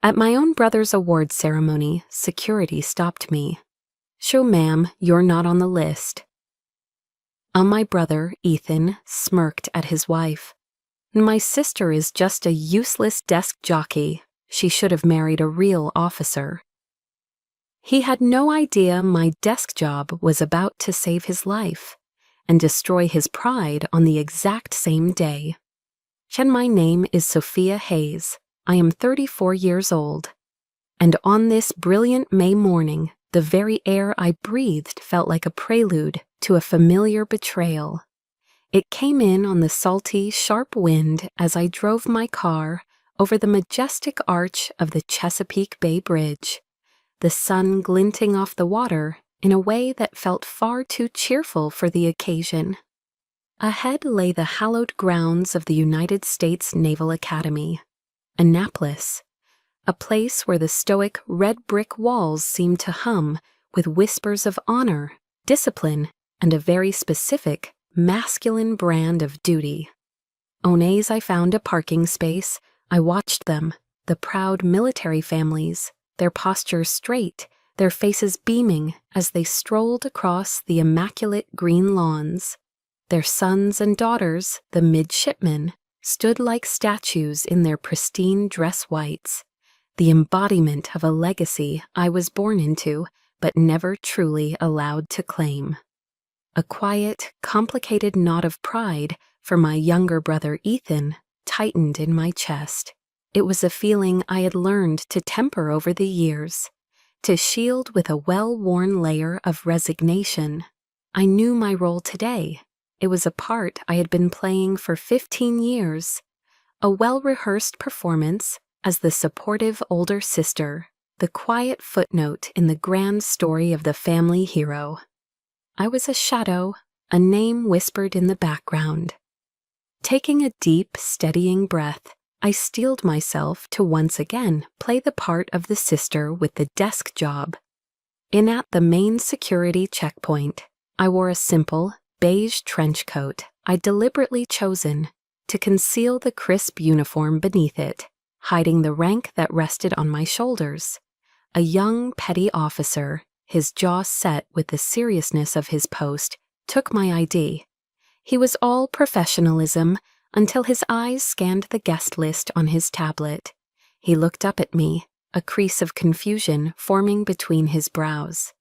At my own brother's award ceremony, security stopped me. "Sure, ma'am, you're not on the list." My brother, Ethan, smirked at his wife. "My sister is just a useless desk jockey. She should have married a real officer." He had no idea my desk job was about to save his life and destroy his pride on the exact same day. My name is Sophia Hayes. I am 34 years old. And on this brilliant May morning, the very air I breathed felt like a prelude to a familiar betrayal. It came in on the salty, sharp wind as I drove my car over the majestic arch of the Chesapeake Bay Bridge, the sun glinting off the water in a way that felt far too cheerful for the occasion. Ahead lay the hallowed grounds of the United States Naval Academy, Annapolis, a place where the stoic red brick walls seemed to hum with whispers of honor, discipline, and a very specific, masculine brand of duty. As I found a parking space, I watched them, the proud military families, their postures straight, their faces beaming as they strolled across the immaculate green lawns. Their sons and daughters, the midshipmen, stood like statues in their pristine dress whites, the embodiment of a legacy I was born into but never truly allowed to claim. A quiet, complicated knot of pride for my younger brother Ethan tightened in my chest. It was a feeling I had learned to temper over the years, to shield with a well-worn layer of resignation. I knew my role today. It was a part I had been playing for 15 years, a well-rehearsed performance as the supportive older sister, the quiet footnote in the grand story of the family hero. I was a shadow, a name whispered in the background. Taking a deep, steadying breath, I steeled myself to once again play the part of the sister with the desk job. At the main security checkpoint, I wore a simple, beige trench coat I'd deliberately chosen to conceal the crisp uniform beneath it, hiding the rank that rested on my shoulders. A young petty officer, his jaw set with the seriousness of his post, took my ID. He was all professionalism until his eyes scanned the guest list on his tablet. He looked up at me, a crease of confusion forming between his brows.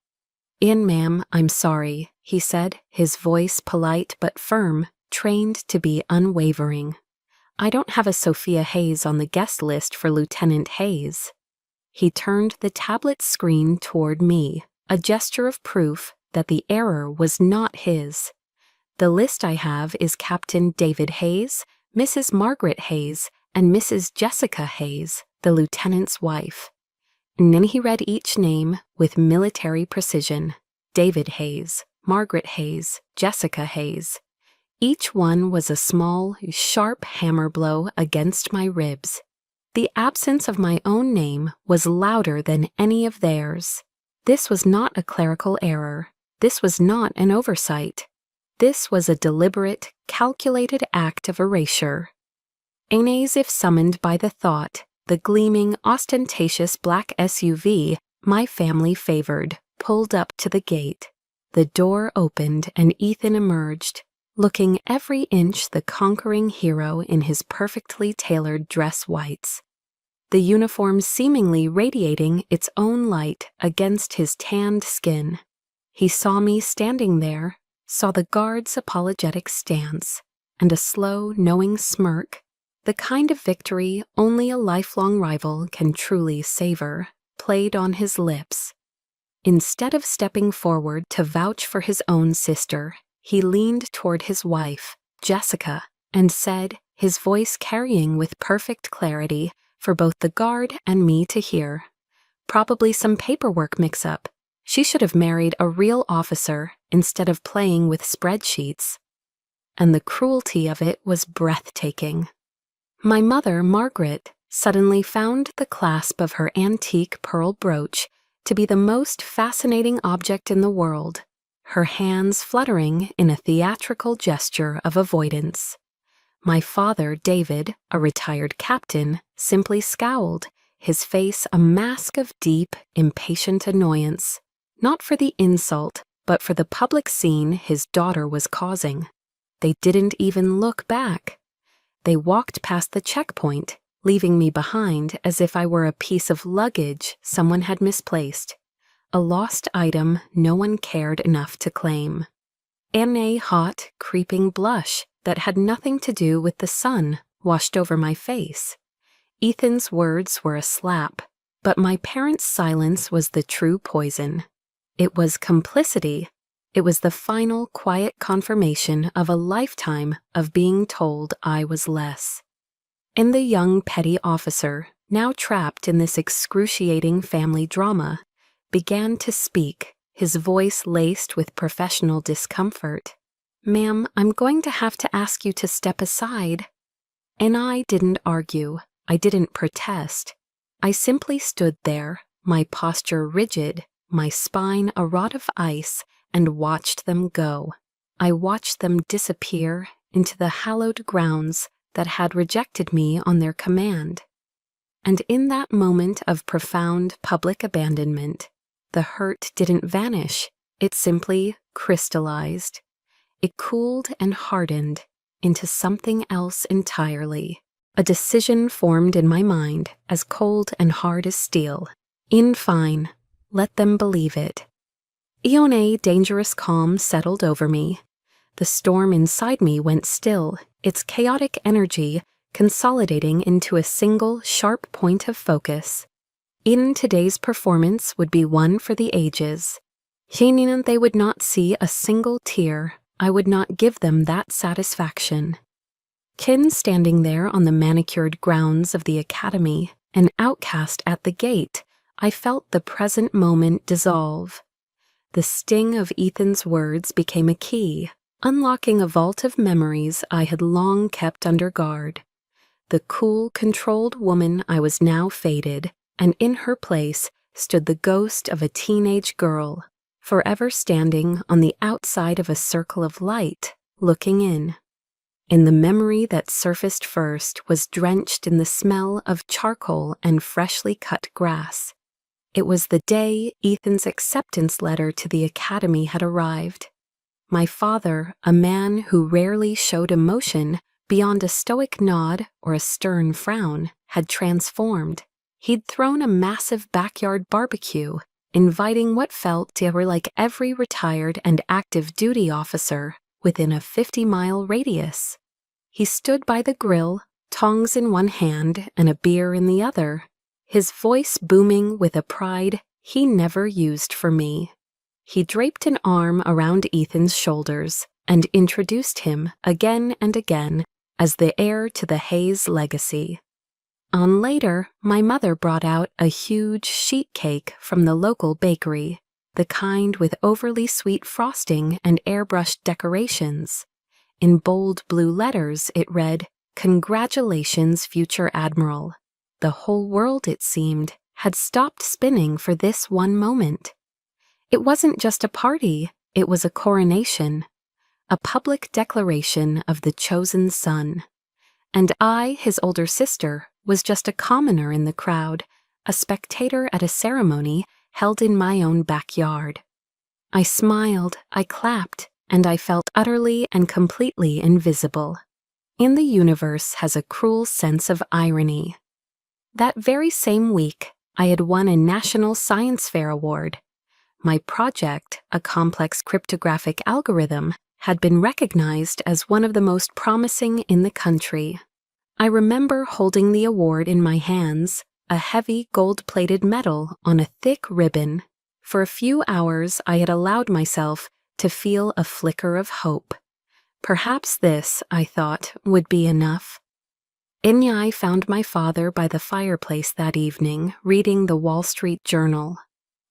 "Ma'am, I'm sorry," he said, his voice polite but firm, trained to be unwavering. "I don't have a Sophia Hayes on the guest list for Lieutenant Hayes." He turned the tablet screen toward me, a gesture of proof that the error was not his. "The list I have is Captain David Hayes, Mrs. Margaret Hayes, and Mrs. Jessica Hayes, the lieutenant's wife." And then he read each name with military precision. David Hayes, Margaret Hayes, Jessica Hayes. Each one was a small, sharp hammer blow against my ribs. The absence of my own name was louder than any of theirs. This was not a clerical error. This was not an oversight. This was a deliberate, calculated act of erasure. As if summoned by the thought, the gleaming, ostentatious black SUV my family favored pulled up to the gate. The door opened and Ethan emerged, looking every inch the conquering hero in his perfectly tailored dress whites, the uniform seemingly radiating its own light against his tanned skin. He saw me standing there, saw the guard's apologetic stance, and a slow, knowing smirk, the kind of victory only a lifelong rival can truly savor, played on his lips. Instead of stepping forward to vouch for his own sister, he leaned toward his wife, Jessica, and said, his voice carrying with perfect clarity for both the guard and me to hear, "Probably some paperwork mix-up. She should have married a real officer instead of playing with spreadsheets." And the cruelty of it was breathtaking. My mother, Margaret, suddenly found the clasp of her antique pearl brooch to be the most fascinating object in the world, her hands fluttering in a theatrical gesture of avoidance. My father, David, a retired captain, simply scowled, his face a mask of deep, impatient annoyance, not for the insult, but for the public scene his daughter was causing. They didn't even look back. They walked past the checkpoint, leaving me behind as if I were a piece of luggage someone had misplaced, a lost item no one cared enough to claim. And a hot, creeping blush that had nothing to do with the sun washed over my face. Ethan's words were a slap, but my parents' silence was the true poison. It was complicity. It was the final quiet confirmation of a lifetime of being told I was less. And the young petty officer, now trapped in this excruciating family drama, began to speak, his voice laced with professional discomfort. "Ma'am, I'm going to have to ask you to step aside." And I didn't argue. I didn't protest. I simply stood there, my posture rigid, my spine a rod of ice, and watched them go. I watched them disappear into the hallowed grounds that had rejected me on their command. And in that moment of profound public abandonment, the hurt didn't vanish. It simply crystallized. It cooled and hardened into something else entirely. A decision formed in my mind as cold and hard as steel. In fine, let them believe it. A dangerous calm settled over me. The storm inside me went still, its chaotic energy consolidating into a single sharp point of focus. In today's performance would be one for the ages. Hinin they would not see a single tear. I would not give them that satisfaction. Kin standing there on the manicured grounds of the academy, an outcast at the gate, I felt the present moment dissolve. The sting of Ethan's words became a key, unlocking a vault of memories I had long kept under guard. The cool, controlled woman I was now faded, and in her place stood the ghost of a teenage girl, forever standing on the outside of a circle of light, looking in. And the memory that surfaced first was drenched in the smell of charcoal and freshly cut grass. It was the day Ethan's acceptance letter to the academy had arrived. My father, a man who rarely showed emotion beyond a stoic nod or a stern frown, had transformed. He'd thrown a massive backyard barbecue, inviting what felt to her like every retired and active duty officer within a 50-mile radius. He stood by the grill, tongs in one hand and a beer in the other, his voice booming with a pride he never used for me. He draped an arm around Ethan's shoulders and introduced him again and again as the heir to the Hayes legacy. On later, my mother brought out a huge sheet cake from the local bakery, the kind with overly sweet frosting and airbrushed decorations. In bold blue letters, it read, "Congratulations, future Admiral." The whole world, it seemed, had stopped spinning for this one moment. It wasn't just a party, it was a coronation, a public declaration of the chosen son. And I, his older sister, was just a commoner in the crowd, a spectator at a ceremony held in my own backyard. I smiled, I clapped, and I felt utterly and completely invisible. And the universe has a cruel sense of irony. That very same week, I had won a National Science Fair award. My project, a complex cryptographic algorithm, had been recognized as one of the most promising in the country. I remember holding the award in my hands, a heavy gold-plated medal on a thick ribbon. For a few hours, I had allowed myself to feel a flicker of hope. Perhaps this, I thought, would be enough. Inyai found my father by the fireplace that evening, reading the Wall Street Journal.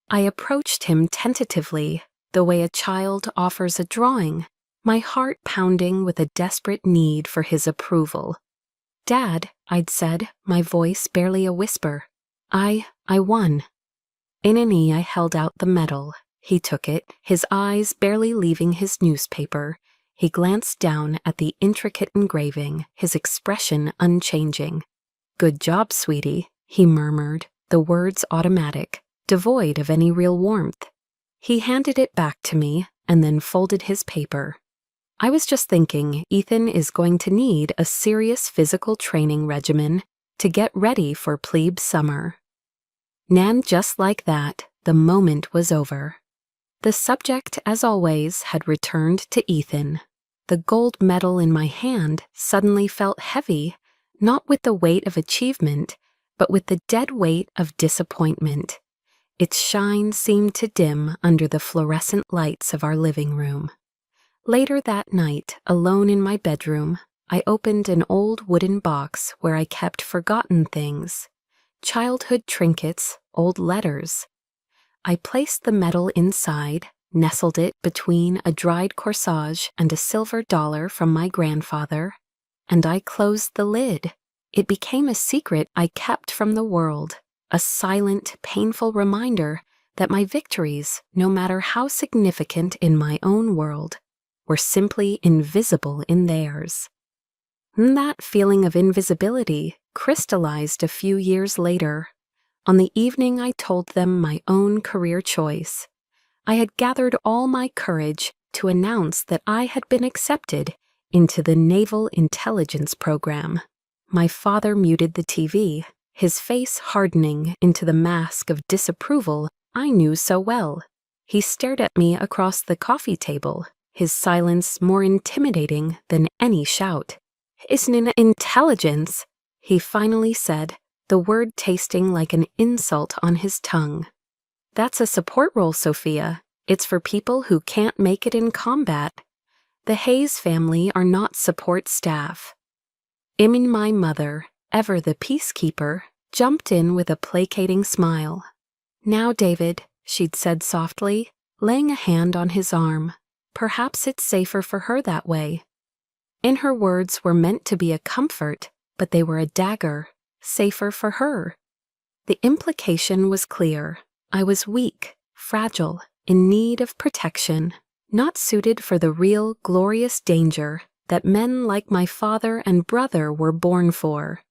I approached him tentatively, the way a child offers a drawing, my heart pounding with a desperate need for his approval. "Dad," I'd said, my voice barely a whisper, I won." In an I held out the medal. He took it, his eyes barely leaving his newspaper. He glanced down at the intricate engraving, his expression unchanging. "Good job, sweetie," he murmured, the words automatic, devoid of any real warmth. He handed it back to me and then folded his paper. I was just thinking Ethan is going to need a serious physical training regimen to get ready for plebe summer. And just like that, the moment was over. The subject, as always, had returned to Ethan. The gold medal in my hand suddenly felt heavy, not with the weight of achievement, but with the dead weight of disappointment. Its shine seemed to dim under the fluorescent lights of our living room. Later that night, alone in my bedroom, I opened an old wooden box where I kept forgotten things, childhood trinkets, old letters. I placed the medal inside, nestled it between a dried corsage and a silver dollar from my grandfather, and I closed the lid. It became a secret I kept from the world, a silent, painful reminder that my victories, no matter how significant in my own world, were simply invisible in theirs. That feeling of invisibility crystallized a few years later. On the evening I told them my own career choice, I had gathered all my courage to announce that I had been accepted into the Naval Intelligence Program. My father muted the TV, his face hardening into the mask of disapproval I knew so well. He stared at me across the coffee table, his silence more intimidating than any shout. "Isn't it intelligence?" he finally said, the word tasting like an insult on his tongue. "That's a support role, Sophia. It's for people who can't make it in combat. The Hayes family are not support staff." My mother, ever the peacekeeper, jumped in with a placating smile. "Now, David," she'd said softly, laying a hand on his arm, "perhaps it's safer for her that way." In her words were meant to be a comfort, but they were a dagger. Safer for her. The implication was clear. I was weak, fragile, in need of protection, not suited for the real, glorious danger that men like my father and brother were born for.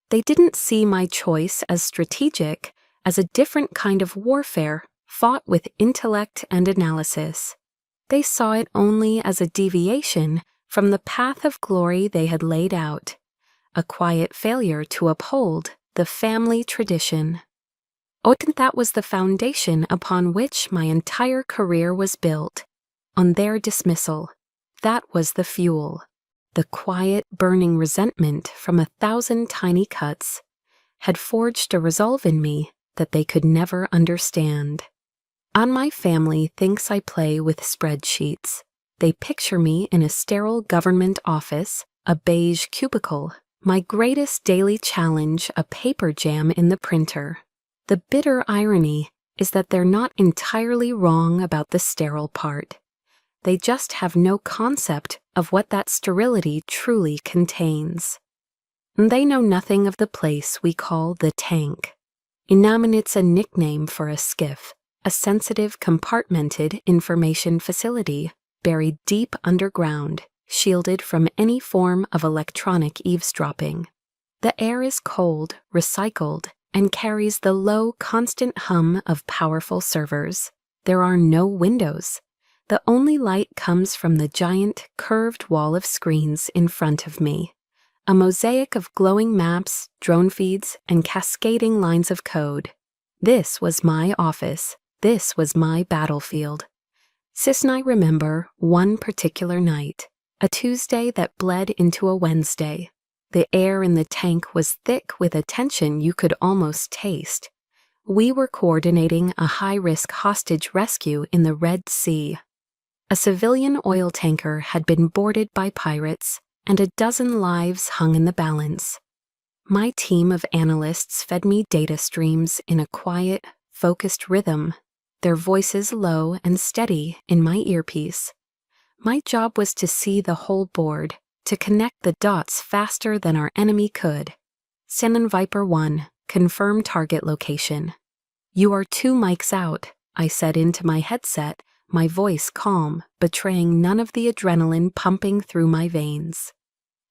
They didn't see my choice as strategic, as a different kind of warfare fought with intellect and analysis. They saw it only as a deviation from the path of glory they had laid out, a quiet failure to uphold the family tradition. That was the foundation upon which my entire career was built. On their dismissal, that was the fuel. The quiet, burning resentment from 1,000 tiny cuts had forged a resolve in me that they could never understand. My family thinks I play with spreadsheets. They picture me in a sterile government office, a beige cubicle, my greatest daily challenge a paper jam in the printer. The bitter irony is that they're not entirely wrong about the sterile part. They just have no concept of what that sterility truly contains. They know nothing of the place we call the tank. It's a nickname for a skiff, a sensitive, compartmented information facility buried deep underground, shielded from any form of electronic eavesdropping. The air is cold, recycled, and carries the low, constant hum of powerful servers. There are no windows. The only light comes from the giant, curved wall of screens in front of me, a mosaic of glowing maps, drone feeds, and cascading lines of code. This was my office. This was my battlefield. Sis and I remember one particular night, a Tuesday that bled into a Wednesday. The air in the tank was thick with a tension you could almost taste. We were coordinating a high-risk hostage rescue in the Red Sea. A civilian oil tanker had been boarded by pirates, and a dozen lives hung in the balance. My team of analysts fed me data streams in a quiet, focused rhythm, their voices low and steady in my earpiece. My job was to see the whole board, to connect the dots faster than our enemy could. Shannon Viper 1, confirm target location. "You are 2 mics out," I said into my headset, my voice calm, betraying none of the adrenaline pumping through my veins.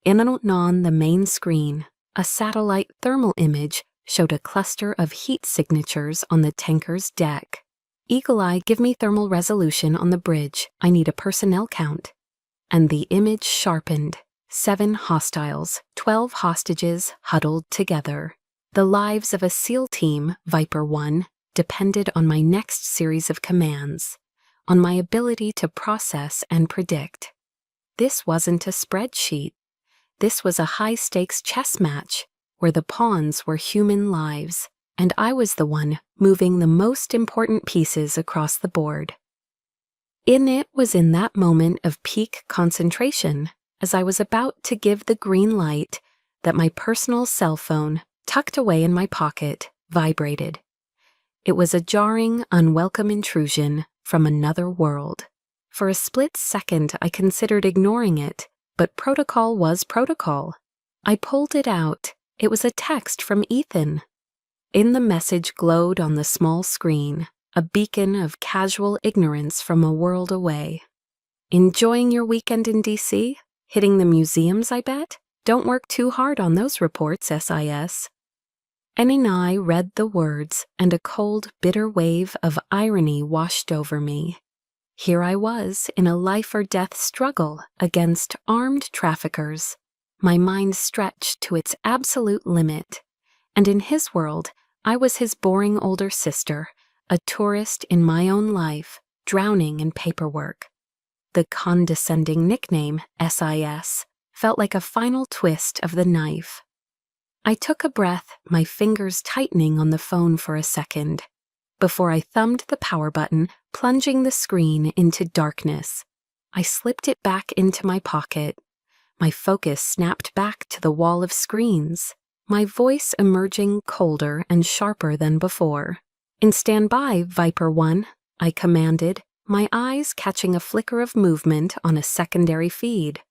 On the main screen, a satellite thermal image showed a cluster of heat signatures on the tanker's deck. Eagle Eye, give me thermal resolution on the bridge. I need a personnel count. And the image sharpened. 7 hostiles, 12 hostages huddled together. The lives of a SEAL team, Viper 1, depended on my next series of commands, on my ability to process and predict. This wasn't a spreadsheet. This was a high-stakes chess match where the pawns were human lives, and I was the one moving the most important pieces across the board. It was in that moment of peak concentration, as I was about to give the green light, that my personal cell phone, tucked away in my pocket, vibrated. It was a jarring, unwelcome intrusion from another world. For a split second, I considered ignoring it, but protocol was protocol. I pulled it out. It was a text from Ethan. In the message glowed on the small screen, a beacon of casual ignorance from a world away. Enjoying your weekend in D.C.? Hitting the museums, I bet? Don't work too hard on those reports, SIS. And I read the words, and a cold, bitter wave of irony washed over me. Here I was in a life-or-death struggle against armed traffickers, my mind stretched to its absolute limit, and in his world, I was his boring older sister, a tourist in my own life, drowning in paperwork. The condescending nickname, SIS, felt like a final twist of the knife. I took a breath, my fingers tightening on the phone for a second, before I thumbed the power button, plunging the screen into darkness. I slipped it back into my pocket. My focus snapped back to the wall of screens, my voice emerging colder and sharper than before. "In standby, Viper 1, I commanded, my eyes catching a flicker of movement on a secondary feed.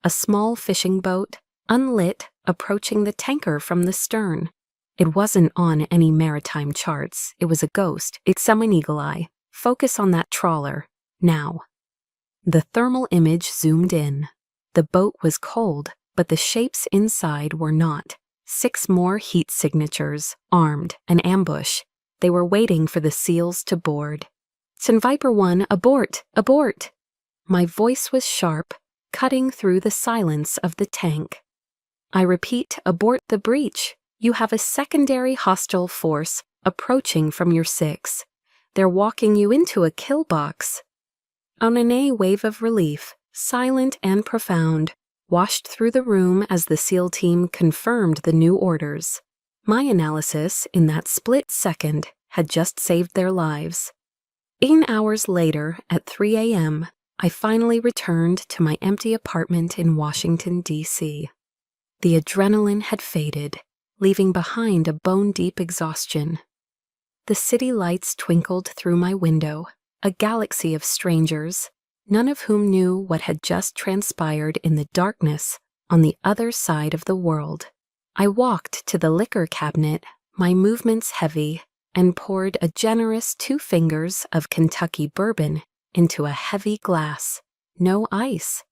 A small fishing boat, unlit, approaching the tanker from the stern. It wasn't on any maritime charts. It was a ghost. It's someone. Eagle Eye. Focus on that trawler. Now." The thermal image zoomed in. The boat was cold, but the shapes inside were not. 6 more heat signatures, armed, an ambush. They were waiting for the SEALs to board. "Send Viper 1, abort! Abort!" My voice was sharp, cutting through the silence of the tank. "I repeat, abort the breach. You have a secondary hostile force approaching from your 6. They're walking you into a kill box." On a wave of relief, silent and profound, washed through the room as the SEAL team confirmed the new orders. My analysis in that split second had just saved their lives. 8 hours later, at 3 a.m., I finally returned to my empty apartment in Washington, D.C. The adrenaline had faded, leaving behind a bone-deep exhaustion. The city lights twinkled through my window, a galaxy of strangers, none of whom knew what had just transpired in the darkness on the other side of the world. I walked to the liquor cabinet, my movements heavy, and poured a generous 2 fingers of Kentucky bourbon into a heavy glass. No ice.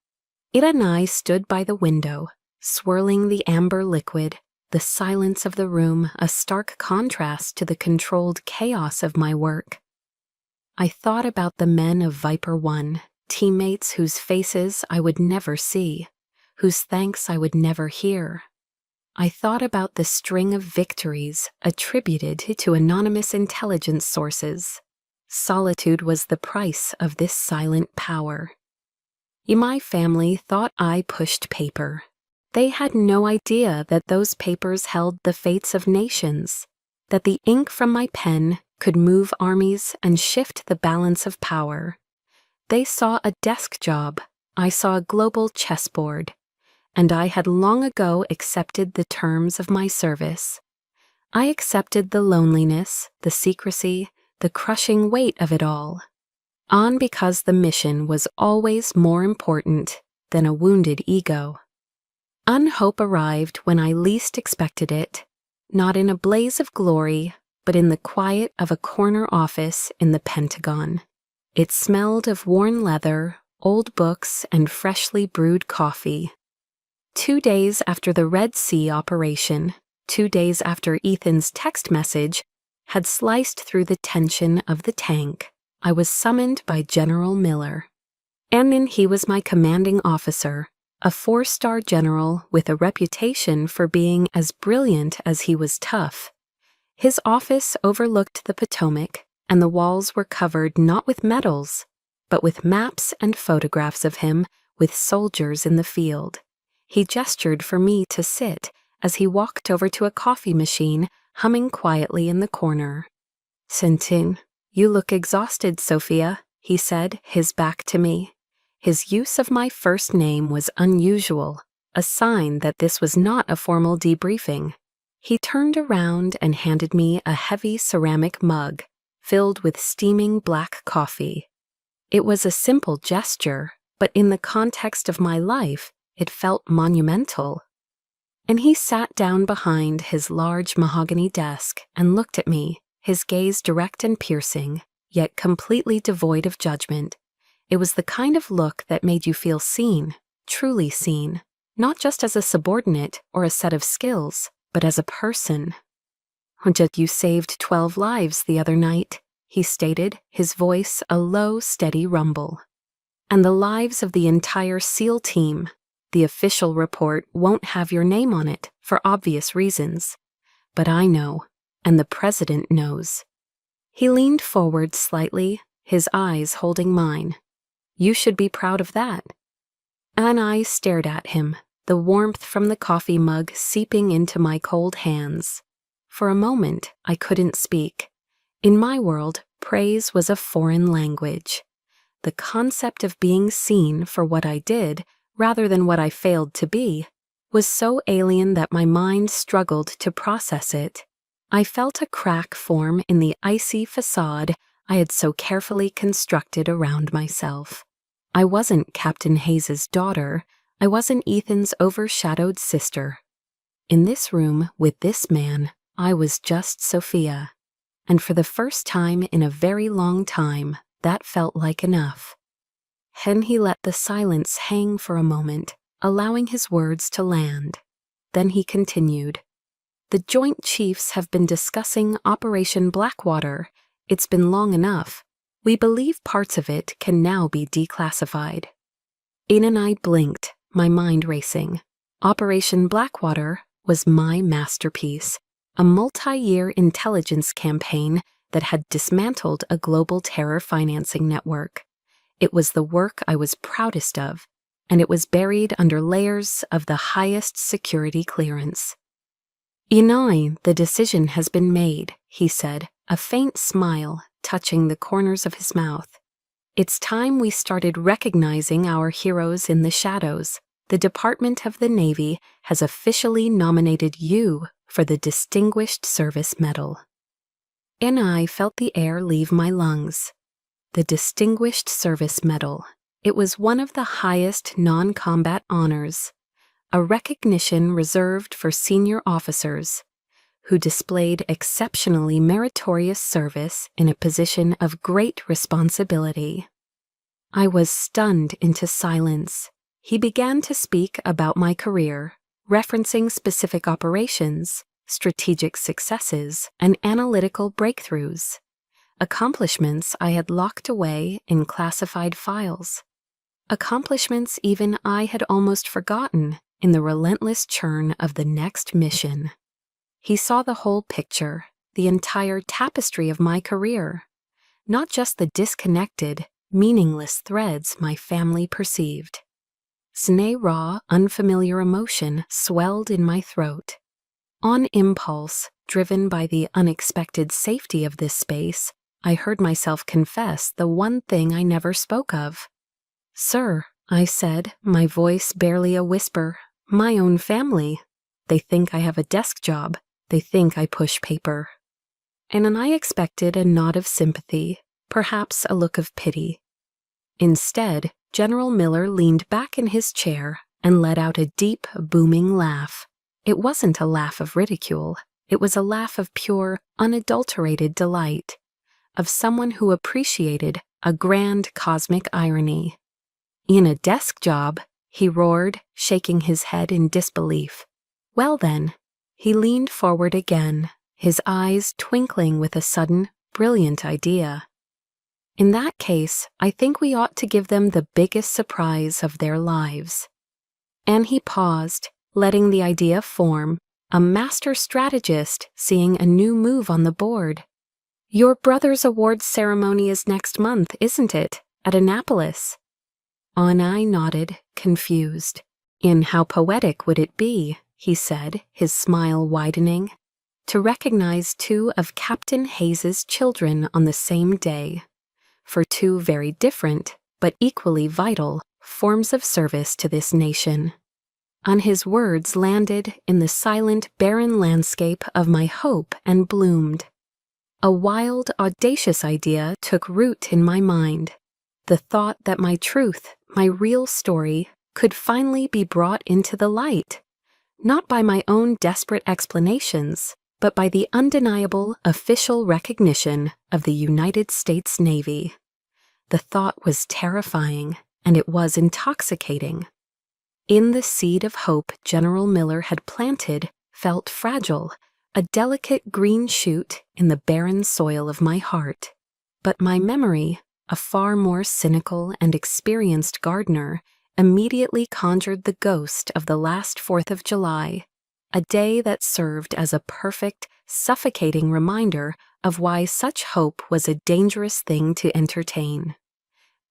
Ira and I stood by the window, swirling the amber liquid, the silence of the room a stark contrast to the controlled chaos of my work. I thought about the men of Viper 1, teammates whose faces I would never see, whose thanks I would never hear. I thought about the string of victories attributed to anonymous intelligence sources. Solitude was the price of this silent power. My family thought I pushed paper. They had no idea that those papers held the fates of nations, that the ink from my pen could move armies and shift the balance of power. They saw a desk job, I saw a global chessboard, and I had long ago accepted the terms of my service. I accepted the loneliness, the secrecy, the crushing weight of it all, on because the mission was always more important than a wounded ego. Unhope arrived when I least expected it, not in a blaze of glory, but in the quiet of a corner office in the Pentagon. It smelled of worn leather, old books, and freshly brewed coffee. 2 days after the Red Sea operation, 2 days after Ethan's text message had sliced through the tension of the tank, I was summoned by General Miller. And he was my commanding officer, a 4-star general with a reputation for being as brilliant as he was tough. His office overlooked the Potomac, and the walls were covered not with medals, but with maps and photographs of him with soldiers in the field. He gestured for me to sit as he walked over to a coffee machine, humming quietly in the corner. "Sintin, you look exhausted, Sophia," he said, his back to me. His use of my first name was unusual, a sign that this was not a formal debriefing. He turned around and handed me a heavy ceramic mug filled with steaming black coffee. It was a simple gesture, but in the context of my life, it felt monumental. And he sat down behind his large mahogany desk and looked at me, his gaze direct and piercing, yet completely devoid of judgment. It was the kind of look that made you feel seen, truly seen, not just as a subordinate or a set of skills, but as a person. "You saved 12 lives the other night," he stated, his voice a low, steady rumble. "And the lives of the entire SEAL team. The official report won't have your name on it for obvious reasons. But I know, and the president knows." He leaned forward slightly, his eyes holding mine. "You should be proud of that." And I stared at him, the warmth from the coffee mug seeping into my cold hands. For a moment, I couldn't speak. In my world, praise was a foreign language. The concept of being seen for what I did, rather than what I failed to be, was so alien that my mind struggled to process it. I felt a crack form in the icy facade I had so carefully constructed around myself. I wasn't Captain Hayes's daughter. I wasn't Ethan's overshadowed sister. In this room with this man, I was just Sophia. And for the first time in a very long time, that felt like enough. Then he let the silence hang for a moment, allowing his words to land. Then he continued. "The Joint Chiefs have been discussing Operation Blackwater. It's been long enough. We believe parts of it can now be declassified." Ian and I blinked, my mind racing. Operation Blackwater was my masterpiece, a multi-year intelligence campaign that had dismantled a global terror financing network. It was the work I was proudest of, and it was buried under layers of the highest security clearance. "Inai, the decision has been made," he said, a faint smile touching the corners of his mouth. "It's time we started recognizing our heroes in the shadows. The Department of the Navy has officially nominated you for the Distinguished Service Medal." And I felt the air leave my lungs. The Distinguished Service Medal. It was one of the highest non-combat honors, a recognition reserved for senior officers who displayed exceptionally meritorious service in a position of great responsibility. I was stunned into silence. He began to speak about my career, referencing specific operations, strategic successes, and analytical breakthroughs, accomplishments I had locked away in classified files, accomplishments even I had almost forgotten in the relentless churn of the next mission. He saw the whole picture, the entire tapestry of my career, not just the disconnected, meaningless threads my family perceived. Sneh raw, unfamiliar emotion swelled in my throat. On impulse, driven by the unexpected safety of this space, I heard myself confess the one thing I never spoke of. "Sir," I said, my voice barely a whisper, "my own family. They think I have a desk job. They think I push paper." And I expected a nod of sympathy, perhaps a look of pity. Instead, General Miller leaned back in his chair and let out a deep, booming laugh. It wasn't a laugh of ridicule. It was a laugh of pure, unadulterated delight, of someone who appreciated a grand cosmic irony. "In a desk job," he roared, shaking his head in disbelief. "Well then," He leaned forward again, his eyes twinkling with a sudden, brilliant idea. In that case, I think we ought to give them the biggest surprise of their lives. And he paused, letting the idea form, a master strategist seeing a new move on the board. Your brother's awards ceremony is next month, isn't it? At Annapolis. Anai nodded, confused. In how poetic would it be, he said, his smile widening, to recognize two of Captain Hayes's children on the same day, for two very different, but equally vital, forms of service to this nation. And his words landed in the silent, barren landscape of my hope and bloomed. A wild, audacious idea took root in my mind. The thought that my truth, my real story, could finally be brought into the light, not by my own desperate explanations, but by the undeniable official recognition of the United States Navy. The thought was terrifying, and it was intoxicating. In the seed of hope General Miller had planted felt fragile, a delicate green shoot in the barren soil of my heart. But my memory, a far more cynical and experienced gardener, immediately conjured the ghost of the last 4th of July, a day that served as a perfect, suffocating reminder of why such hope was a dangerous thing to entertain.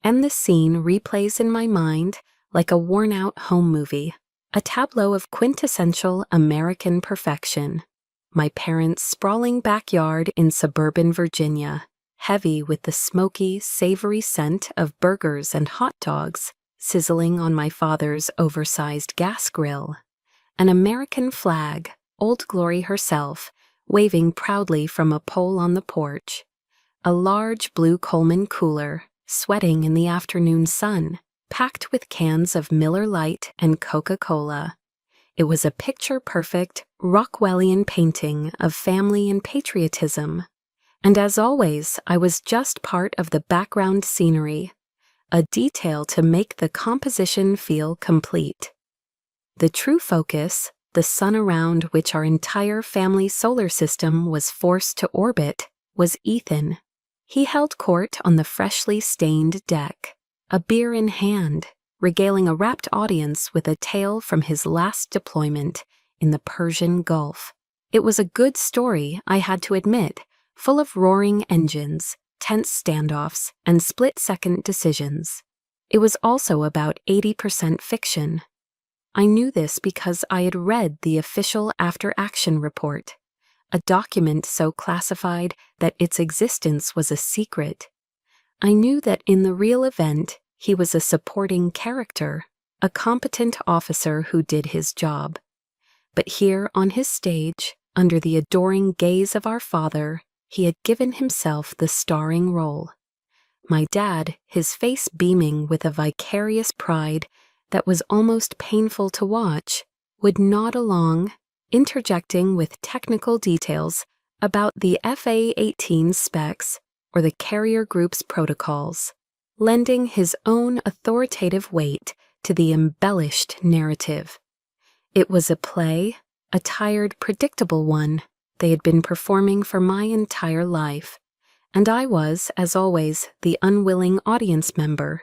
And the scene replays in my mind like a worn-out home movie, a tableau of quintessential American perfection. My parents' sprawling backyard in suburban Virginia, heavy with the smoky, savory scent of burgers and hot dogs, sizzling on my father's oversized gas grill. An American flag, Old Glory herself, waving proudly from a pole on the porch. A large blue Coleman cooler, sweating in the afternoon sun, packed with cans of Miller Lite and Coca-Cola. It was a picture-perfect, Rockwellian painting of family and patriotism. And as always, I was just part of the background scenery, a detail to make the composition feel complete. The true focus, the sun around which our entire family solar system was forced to orbit, was Ethan. He held court on the freshly stained deck, a beer in hand, regaling a rapt audience with a tale from his last deployment in the Persian Gulf. It was a good story, I had to admit, full of roaring engines, tense standoffs, and split-second decisions. It was also about 80% fiction. I knew this because I had read the official after-action report, a document so classified that its existence was a secret. I knew that in the real event, he was a supporting character, a competent officer who did his job. But here on his stage, under the adoring gaze of our father, he had given himself the starring role. My dad, his face beaming with a vicarious pride that was almost painful to watch, would nod along, interjecting with technical details about the FA-18 specs or the carrier group's protocols, lending his own authoritative weight to the embellished narrative. It was a play, a tired, predictable one they had been performing for my entire life, and I was, as always, the unwilling audience member,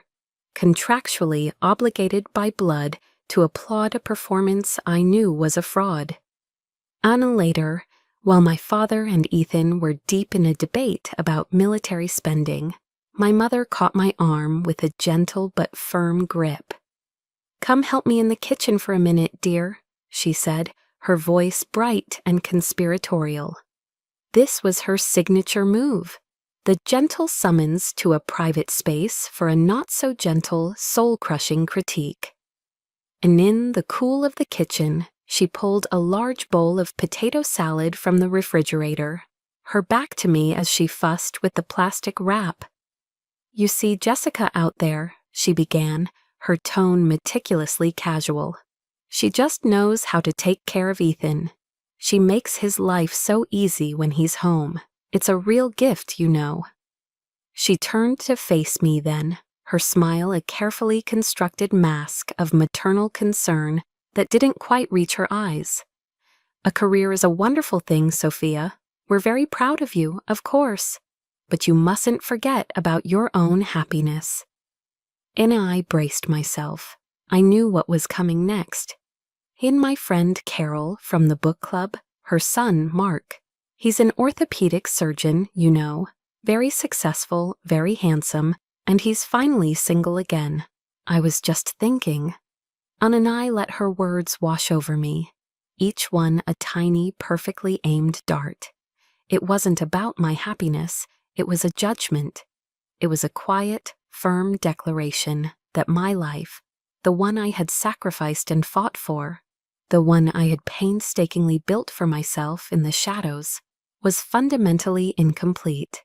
contractually obligated by blood to applaud a performance I knew was a fraud. Anna later, while my father and Ethan were deep in a debate about military spending, my mother caught my arm with a gentle but firm grip. "Come help me in the kitchen for a minute, dear," she said, her voice bright and conspiratorial. This was her signature move, the gentle summons to a private space for a not-so-gentle, soul-crushing critique. And in the cool of the kitchen, she pulled a large bowl of potato salad from the refrigerator, her back to me as she fussed with the plastic wrap. "You see Jessica out there," she began, her tone meticulously casual. "She just knows how to take care of Ethan. She makes his life so easy when he's home. It's a real gift, you know." She turned to face me then, her smile a carefully constructed mask of maternal concern that didn't quite reach her eyes. A career is a wonderful thing, Sophia. We're very proud of you, of course. But you mustn't forget about your own happiness." And I braced myself. I knew what was coming next. In my friend Carol from the book club, her son, Mark. He's an orthopedic surgeon, you know, very successful, very handsome, and he's finally single again. I was just thinking. And I let her words wash over me, each one a tiny, perfectly aimed dart. It wasn't about my happiness, it was a judgment. It was a quiet, firm declaration that my life, the one I had sacrificed and fought for, the one I had painstakingly built for myself in the shadows, was fundamentally incomplete.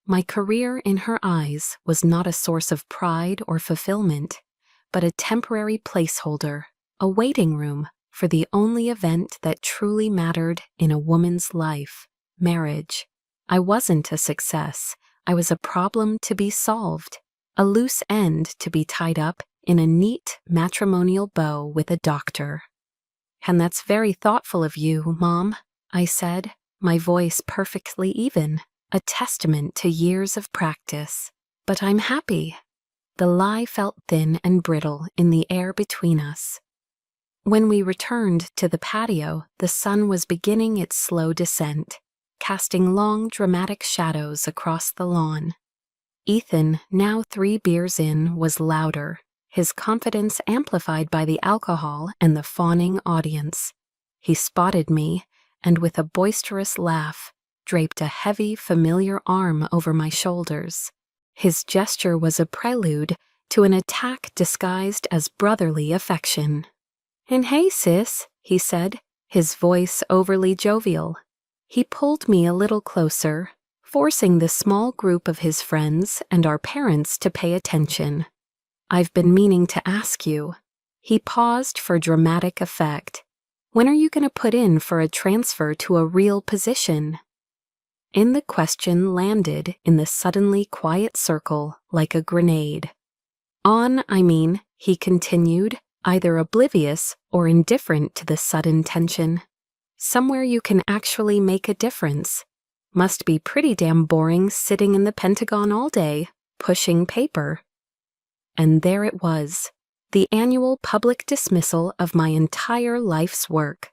My career in her eyes was not a source of pride or fulfillment, but a temporary placeholder, a waiting room for the only event that truly mattered in a woman's life, marriage. I wasn't a success. I was a problem to be solved, a loose end to be tied up in a neat matrimonial bow with a doctor. "And that's very thoughtful of you, Mom," I said, my voice perfectly even, a testament to years of practice. "But I'm happy." The lie felt thin and brittle in the air between us. When we returned to the patio, the sun was beginning its slow descent, casting long, dramatic shadows across the lawn. Ethan, now 3 beers in, was louder, his confidence amplified by the alcohol and the fawning audience. He spotted me, and with a boisterous laugh, draped a heavy, familiar arm over my shoulders. His gesture was a prelude to an attack disguised as brotherly affection. "And hey, sis," he said, his voice overly jovial. He pulled me a little closer, forcing the small group of his friends and our parents to pay attention. "I've been meaning to ask you." He paused for dramatic effect. "When are you going to put in for a transfer to a real position?" And the question landed in the suddenly quiet circle like a grenade. He continued, either oblivious or indifferent to the sudden tension. "Somewhere you can actually make a difference. Must be pretty damn boring sitting in the Pentagon all day, pushing paper." And there it was, the annual public dismissal of my entire life's work.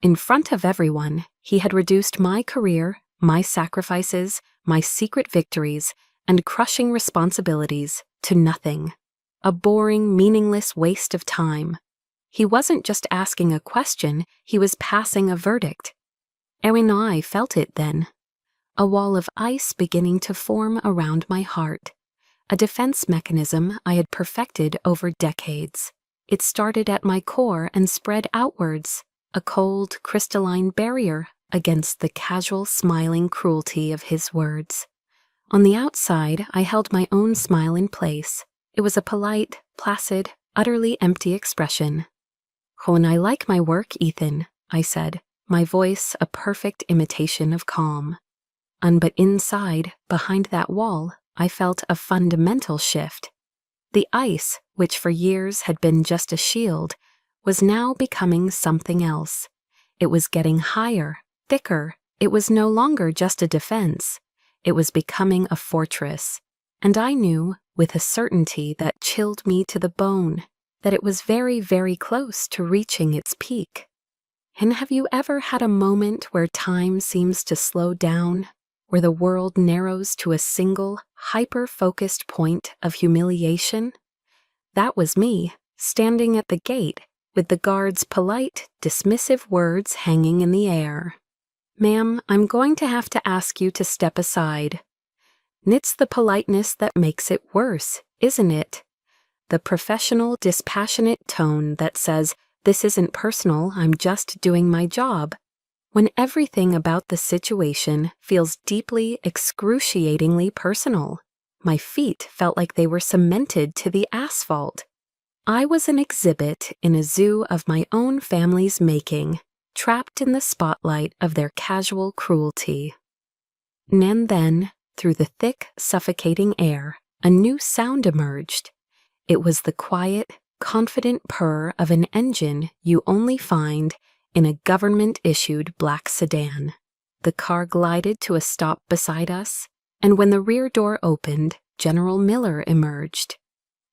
In front of everyone, he had reduced my career, my sacrifices, my secret victories, and crushing responsibilities to nothing. A boring, meaningless waste of time. He wasn't just asking a question, he was passing a verdict. And I felt it then. A wall of ice beginning to form around my heart. A defense mechanism I had perfected over decades. It started at my core and spread outwards, a cold, crystalline barrier against the casual, smiling cruelty of his words. On the outside, I held my own smile in place. It was a polite, placid, utterly empty expression. "Oh, and I like my work, Ethan," I said, my voice a perfect imitation of calm. But inside, behind that wall, I felt a fundamental shift. The ice, which for years had been just a shield, was now becoming something else. It was getting higher, thicker. It was no longer just a defense. It was becoming a fortress. And I knew, with a certainty that chilled me to the bone, that it was very, very close to reaching its peak. And have you ever had a moment where time seems to slow down, where the world narrows to a single, hyper-focused point of humiliation? That was me, standing at the gate, with the guard's polite, dismissive words hanging in the air. "Ma'am, I'm going to have to ask you to step aside." It's the politeness that makes it worse, isn't it? The professional, dispassionate tone that says, "This isn't personal, I'm just doing my job," when everything about the situation feels deeply, excruciatingly personal. My feet felt like they were cemented to the asphalt. I was an exhibit in a zoo of my own family's making, trapped in the spotlight of their casual cruelty. And then, through the thick, suffocating air, a new sound emerged. It was the quiet, confident purr of an engine you only find in a government-issued black sedan. The car glided to a stop beside us, and when the rear door opened, General Miller emerged.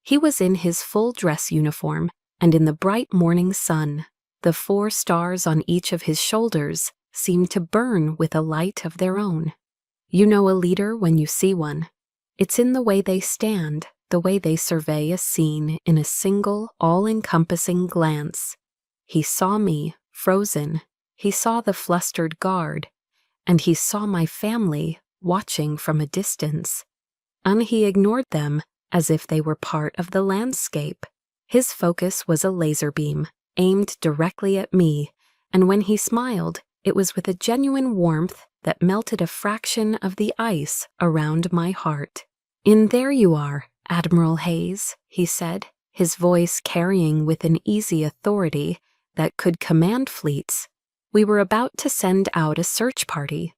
He was in his full dress uniform, and in the bright morning sun, the 4 stars on each of his shoulders seemed to burn with a light of their own. You know a leader when you see one. It's in the way they stand, the way they survey a scene in a single, all-encompassing glance. He saw me, frozen. He saw the flustered guard, and he saw my family watching from a distance. And he ignored them as if they were part of the landscape. His focus was a laser beam, aimed directly at me, and when he smiled, it was with a genuine warmth that melted a fraction of the ice around my heart. "In there you are, Admiral Hayes," he said, his voice carrying with an easy authority that could command fleets. We were about to send out a search party.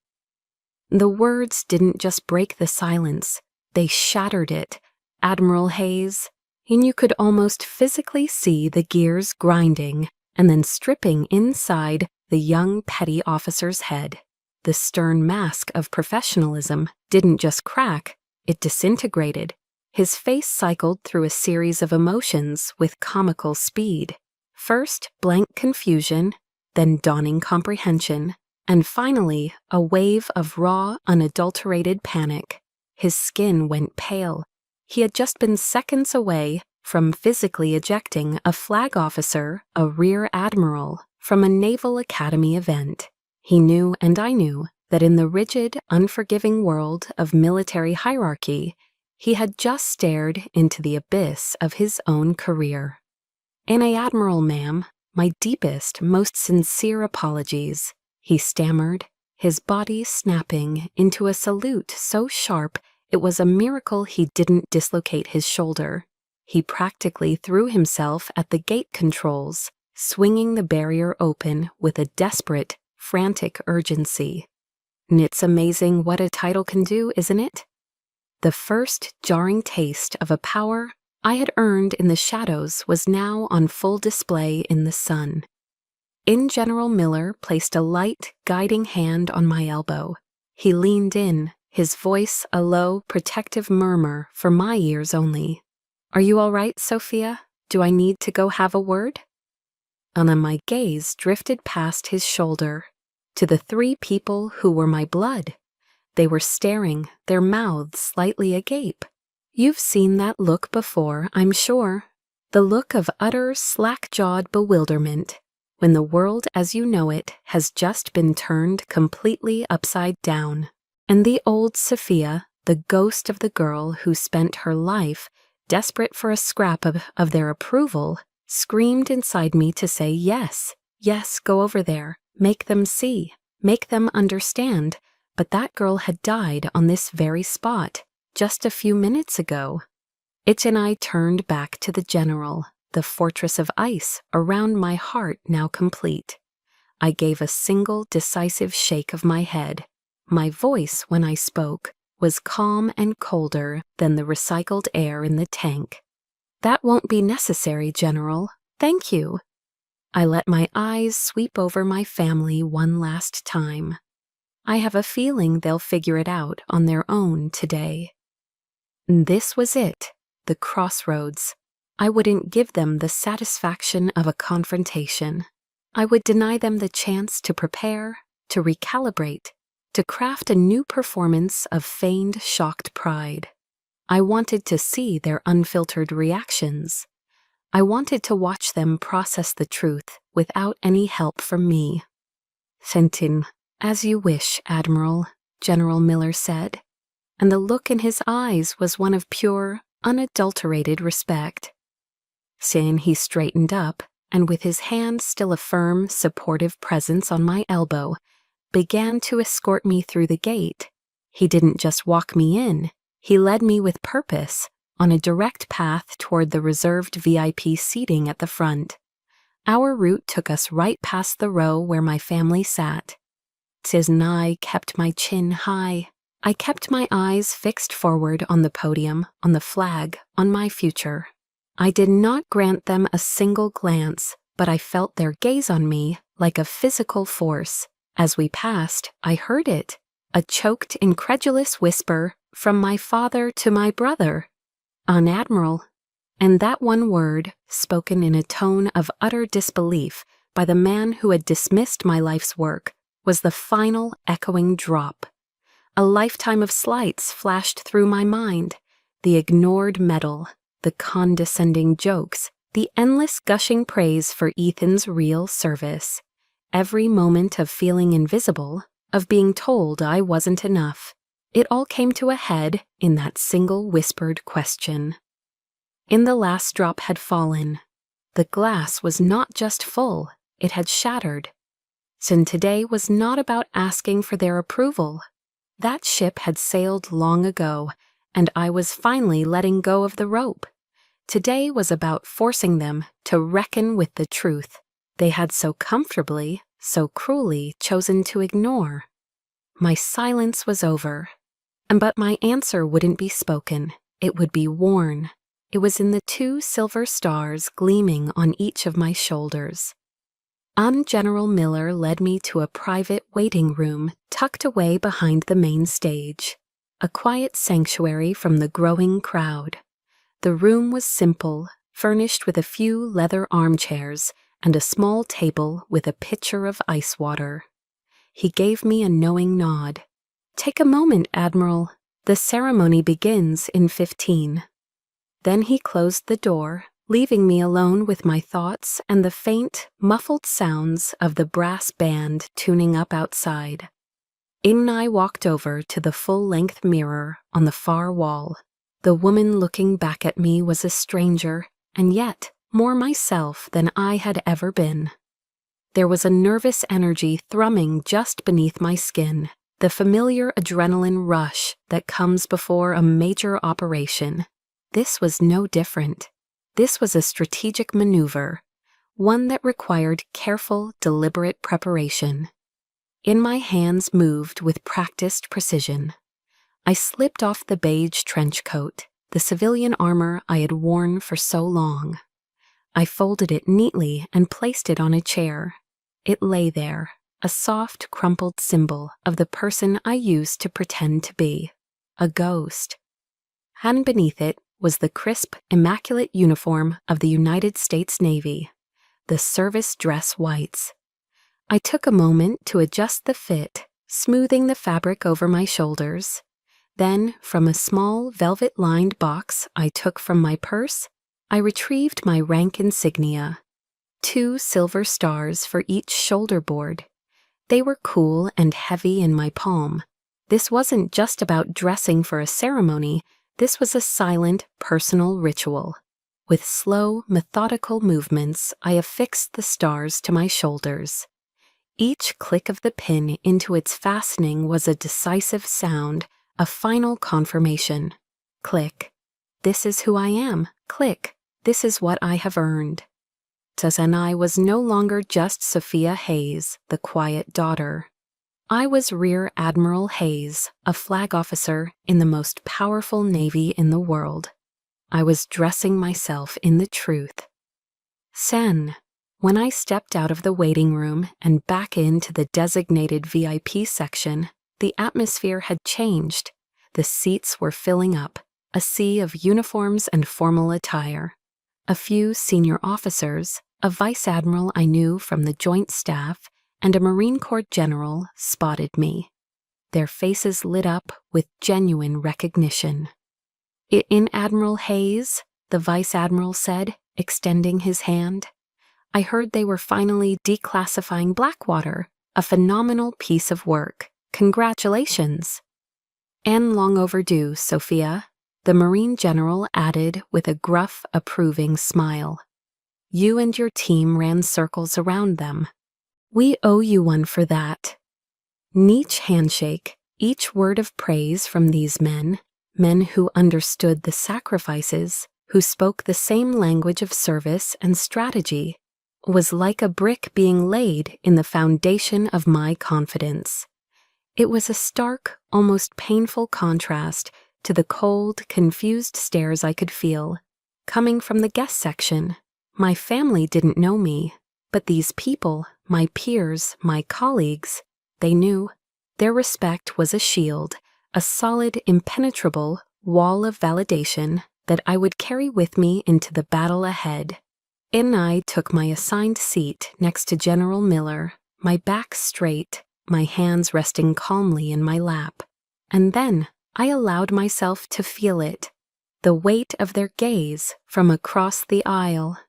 The words didn't just break the silence, they shattered it. Admiral Hayes, and you could almost physically see the gears grinding and then stripping inside the young petty officer's head. The stern mask of professionalism didn't just crack, it disintegrated. His face cycled through a series of emotions with comical speed. First, blank confusion, then dawning comprehension, and finally, a wave of raw, unadulterated panic. His skin went pale. He had just been seconds away from physically ejecting a flag officer, a rear admiral, from a Naval Academy event. He knew, and I knew, that in the rigid, unforgiving world of military hierarchy, he had just stared into the abyss of his own career. "A Admiral, ma'am, my deepest, most sincere apologies," he stammered, his body snapping into a salute so sharp it was a miracle he didn't dislocate his shoulder. He practically threw himself at the gate controls, swinging the barrier open with a desperate, frantic urgency. It's amazing what a title can do, isn't it? The first jarring taste of a power I had earned in the shadows was now on full display in the sun. General Miller placed a light, guiding hand on my elbow. He leaned in, his voice a low, protective murmur for my ears only. "Are you all right, Sophia? Do I need to go have a word?" And then my gaze drifted past his shoulder to the 3 people who were my blood. They were staring, their mouths slightly agape. You've seen that look before, I'm sure. The look of utter, slack-jawed bewilderment, when the world as you know it has just been turned completely upside down. And the old Sophia, the ghost of the girl who spent her life desperate for a scrap of their approval, screamed inside me to say yes, yes, go over there, make them see, make them understand, but that girl had died on this very spot, just a few minutes ago. Itch and I turned back to the general, the fortress of ice around my heart now complete. I gave a single decisive shake of my head. My voice, when I spoke, was calm and colder than the recycled air in the tank. "That won't be necessary, General. Thank you." I let my eyes sweep over my family one last time. I have a feeling they'll figure it out on their own today. This was it, the crossroads. I wouldn't give them the satisfaction of a confrontation. I would deny them the chance to prepare, to recalibrate, to craft a new performance of feigned shocked pride. I wanted to see their unfiltered reactions. I wanted to watch them process the truth without any help from me. "Fenton, as you wish, Admiral," General Miller said, and the look in his eyes was one of pure, unadulterated respect. Soon he straightened up, and with his hand still a firm, supportive presence on my elbow, began to escort me through the gate. He didn't just walk me in, he led me with purpose, on a direct path toward the reserved VIP seating at the front. Our route took us right past the row where my family sat. Tiz and I kept my chin high. I kept my eyes fixed forward on the podium, on the flag, on my future. I did not grant them a single glance, but I felt their gaze on me like a physical force. As we passed, I heard it, a choked, incredulous whisper from my father to my brother, "On Admiral." And that one word, spoken in a tone of utter disbelief by the man who had dismissed my life's work, was the final echoing drop. A lifetime of slights flashed through my mind, the ignored medal, the condescending jokes, the endless gushing praise for Ethan's real service. Every moment of feeling invisible, of being told I wasn't enough. It all came to a head in that single whispered question. In the last drop had fallen. The glass was not just full, it had shattered. So today was not about asking for their approval. That ship had sailed long ago, and I was finally letting go of the rope. Today was about forcing them to reckon with the truth they had so comfortably, so cruelly chosen to ignore. My silence was over, but my answer wouldn't be spoken. It would be worn. It was in the 2 silver stars gleaming on each of my shoulders. General Miller led me to a private waiting room tucked away behind the main stage, a quiet sanctuary from the growing crowd. The room was simple, furnished with a few leather armchairs and a small table with a pitcher of ice water. He gave me a knowing nod. "Take a moment, Admiral. The ceremony begins in 15. Then he closed the door, leaving me alone with my thoughts and the faint, muffled sounds of the brass band tuning up outside. In I walked over to the full-length mirror on the far wall. The woman looking back at me was a stranger, and yet more myself than I had ever been. There was a nervous energy thrumming just beneath my skin, the familiar adrenaline rush that comes before a major operation. This was no different. This was a strategic maneuver, one that required careful, deliberate preparation. In my hands moved with practiced precision. I slipped off the beige trench coat, the civilian armor I had worn for so long. I folded it neatly and placed it on a chair. It lay there, a soft, crumpled symbol of the person I used to pretend to be, a ghost. And beneath it was the crisp, immaculate uniform of the United States Navy, the service dress whites. I took a moment to adjust the fit, smoothing the fabric over my shoulders. Then, from a small velvet-lined box I took from my purse, I retrieved my rank insignia, 2 silver stars for each shoulder board. They were cool and heavy in my palm. This wasn't just about dressing for a ceremony. This was a silent, personal ritual. With slow, methodical movements, I affixed the stars to my shoulders. Each click of the pin into its fastening was a decisive sound, a final confirmation. Click. This is who I am. Click. This is what I have earned. And I was no longer just Sophia Hayes, the quiet daughter. I was Rear Admiral Hayes, a flag officer in the most powerful navy in the world. I was dressing myself in the truth. Sen. When I stepped out of the waiting room and back into the designated VIP section, the atmosphere had changed. The seats were filling up, a sea of uniforms and formal attire. A few senior officers, a vice admiral I knew from the Joint Staff, and a Marine Corps general spotted me. Their faces lit up with genuine recognition. "In Admiral Hayes," the vice admiral said, extending his hand. "I heard they were finally declassifying Blackwater, a phenomenal piece of work. Congratulations." "And long overdue, Sophia," the Marine general added with a gruff, approving smile. "You and your team ran circles around them. We owe you one for that." Each handshake, each word of praise from these men who understood the sacrifices, who spoke the same language of service and strategy, was like a brick being laid in the foundation of my confidence. It was a stark, almost painful contrast to the cold, confused stares I could feel, coming from the guest section. My family didn't know me, but these people, My peers, my colleagues, they knew. Their respect was a shield, a solid, impenetrable wall of validation that I would carry with me into the battle ahead. In I took my assigned seat next to General Miller, my back straight, my hands resting calmly in my lap. And then I allowed myself to feel it, the weight of their gaze from across the aisle.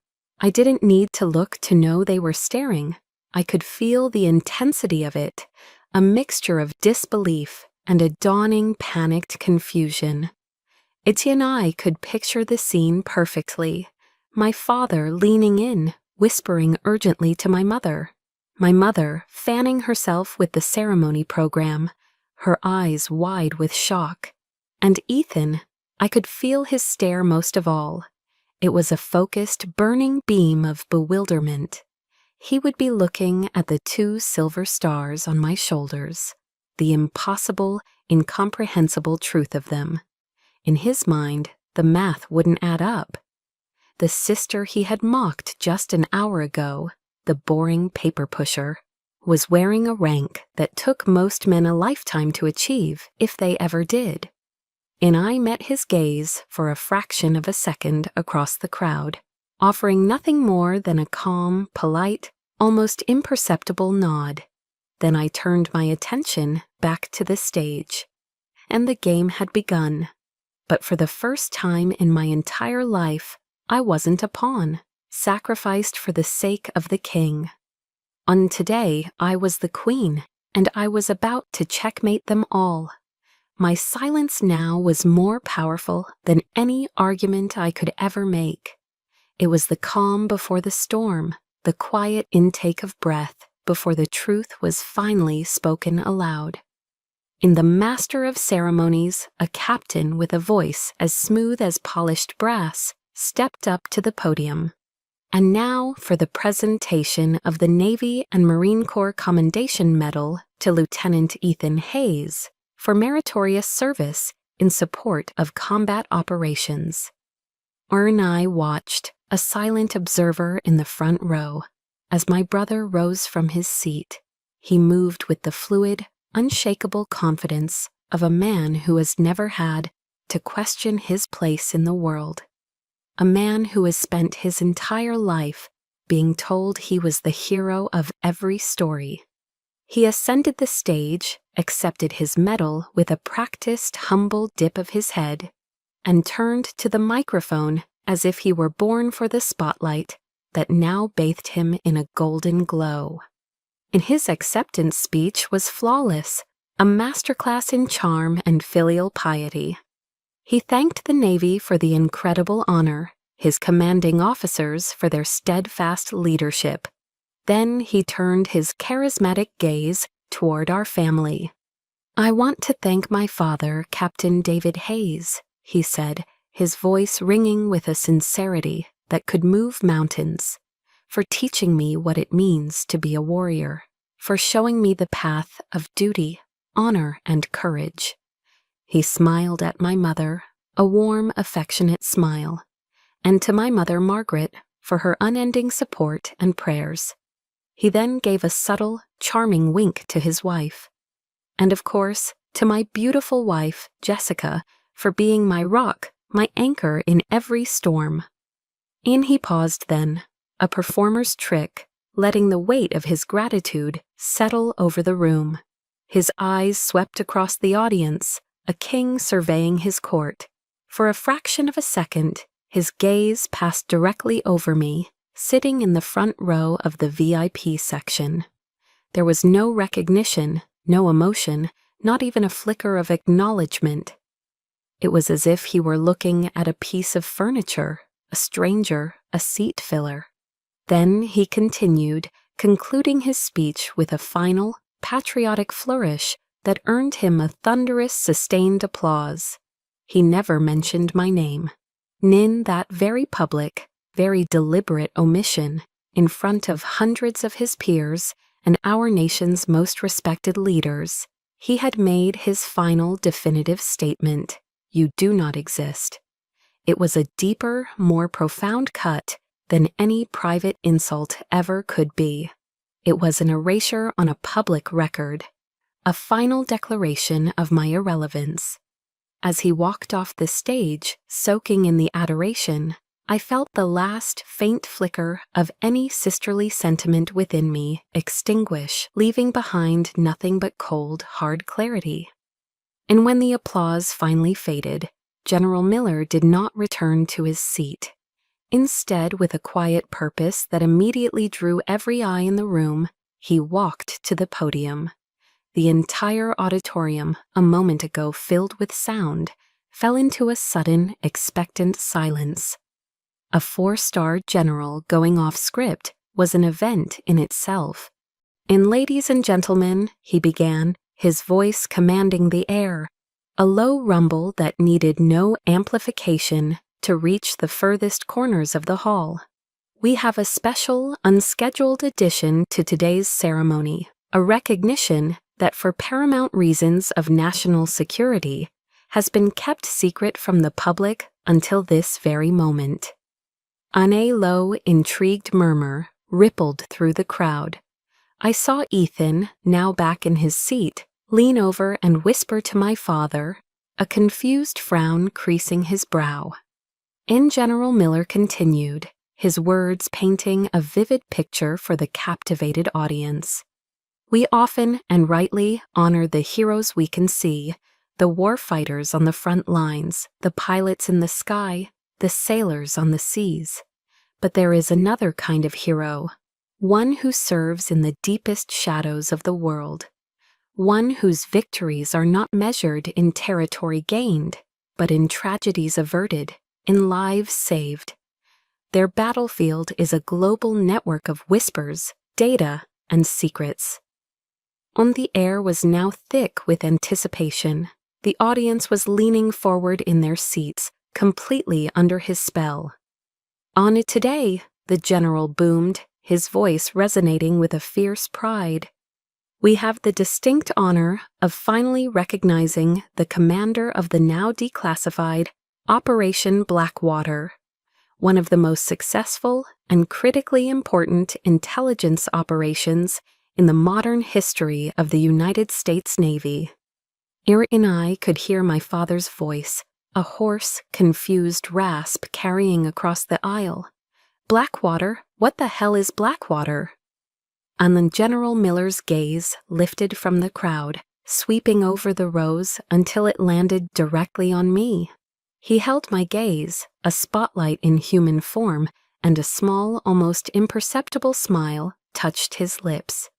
I didn't need to look to know they were staring. I could feel the intensity of it, a mixture of disbelief and a dawning panicked confusion. Etienne and I could picture the scene perfectly. My father leaning in, whispering urgently to my mother fanning herself with the ceremony program, her eyes wide with shock. And Ethan, I could feel his stare most of all. It was a focused, burning beam of bewilderment. He would be looking at the 2 silver stars on my shoulders, the impossible, incomprehensible truth of them. In his mind, the math wouldn't add up. The sister he had mocked just an hour ago, the boring paper pusher, was wearing a rank that took most men a lifetime to achieve, if they ever did. And I met his gaze for a fraction of a second across the crowd, offering nothing more than a calm, polite, almost imperceptible nod. Then I turned my attention back to the stage, and the game had begun. But for the first time in my entire life, I wasn't a pawn, sacrificed for the sake of the king. On today, I was the queen, and I was about to checkmate them all. My silence now was more powerful than any argument I could ever make. It was the calm before the storm, the quiet intake of breath before the truth was finally spoken aloud. In the master of ceremonies, a captain with a voice as smooth as polished brass stepped up to the podium. And now for the presentation of the Navy and Marine Corps Commendation Medal to Lieutenant Ethan Hayes for meritorious service in support of combat operations. And I watched, a silent observer in the front row, as my brother rose from his seat. He moved with the fluid, unshakable confidence of a man who has never had to question his place in the world. A man who has spent his entire life being told he was the hero of every story. He ascended the stage, accepted his medal with a practiced, humble dip of his head, and turned to the microphone as if he were born for the spotlight that now bathed him in a golden glow. And his acceptance speech was flawless, a masterclass in charm and filial piety. He thanked the Navy for the incredible honor, his commanding officers for their steadfast leadership. Then he turned his charismatic gaze toward our family. "I want to thank my father, Captain David Hayes," he said, his voice ringing with a sincerity that could move mountains, "for teaching me what it means to be a warrior, for showing me the path of duty, honor, and courage." He smiled at my mother, a warm, affectionate smile, and to my mother Margaret for her unending support and prayers. He then gave a subtle, charming wink to his wife. And of course, to my beautiful wife, Jessica, for being my rock, my anchor in every storm. And he paused then, a performer's trick, letting the weight of his gratitude settle over the room. His eyes swept across the audience, a king surveying his court. For a fraction of a second, his gaze passed directly over me, sitting in the front row of the VIP section. There was no recognition, no emotion, not even a flicker of acknowledgement. It was as if he were looking at a piece of furniture, a stranger, a seat filler. Then he continued, concluding his speech with a final, patriotic flourish that earned him a thunderous, sustained applause. He never mentioned my name. In that very public, very deliberate omission, in front of hundreds of his peers and our nation's most respected leaders, he had made his final definitive statement: "You do not exist." It was a deeper, more profound cut than any private insult ever could be. It was an erasure on a public record, a final declaration of my irrelevance. As he walked off the stage, soaking in the adoration, I felt the last faint flicker of any sisterly sentiment within me extinguish, leaving behind nothing but cold, hard clarity. And when the applause finally faded, General Miller did not return to his seat. Instead, with a quiet purpose that immediately drew every eye in the room, he walked to the podium. The entire auditorium, a moment ago filled with sound, fell into a sudden, expectant silence. A 4-star general going off script was an event in itself. "And ladies and gentlemen," he began, his voice commanding the air, a low rumble that needed no amplification to reach the furthest corners of the hall. "We have a special, unscheduled addition to today's ceremony, a recognition that for paramount reasons of national security has been kept secret from the public until this very moment." A low, intrigued murmur rippled through the crowd. I saw Ethan, now back in his seat, lean over and whisper to my father, a confused frown creasing his brow. And General Miller continued, his words painting a vivid picture for the captivated audience. "We often and rightly honor the heroes we can see, the war fighters on the front lines, the pilots in the sky, the sailors on the seas. But there is another kind of hero, one who serves in the deepest shadows of the world, one whose victories are not measured in territory gained, but in tragedies averted, in lives saved. Their battlefield is a global network of whispers, data, and secrets." On the air was now thick with anticipation. The audience was leaning forward in their seats, completely under his spell. "On it today," the general boomed, his voice resonating with a fierce pride. "We have the distinct honor of finally recognizing the commander of the now declassified Operation Blackwater, one of the most successful and critically important intelligence operations in the modern history of the United States Navy." Eric and I could hear my father's voice, a hoarse, confused rasp carrying across the aisle. "Blackwater? What the hell is Blackwater?" And then General Miller's gaze lifted from the crowd, sweeping over the rows until it landed directly on me. He held my gaze, a spotlight in human form, and a small, almost imperceptible smile touched his lips.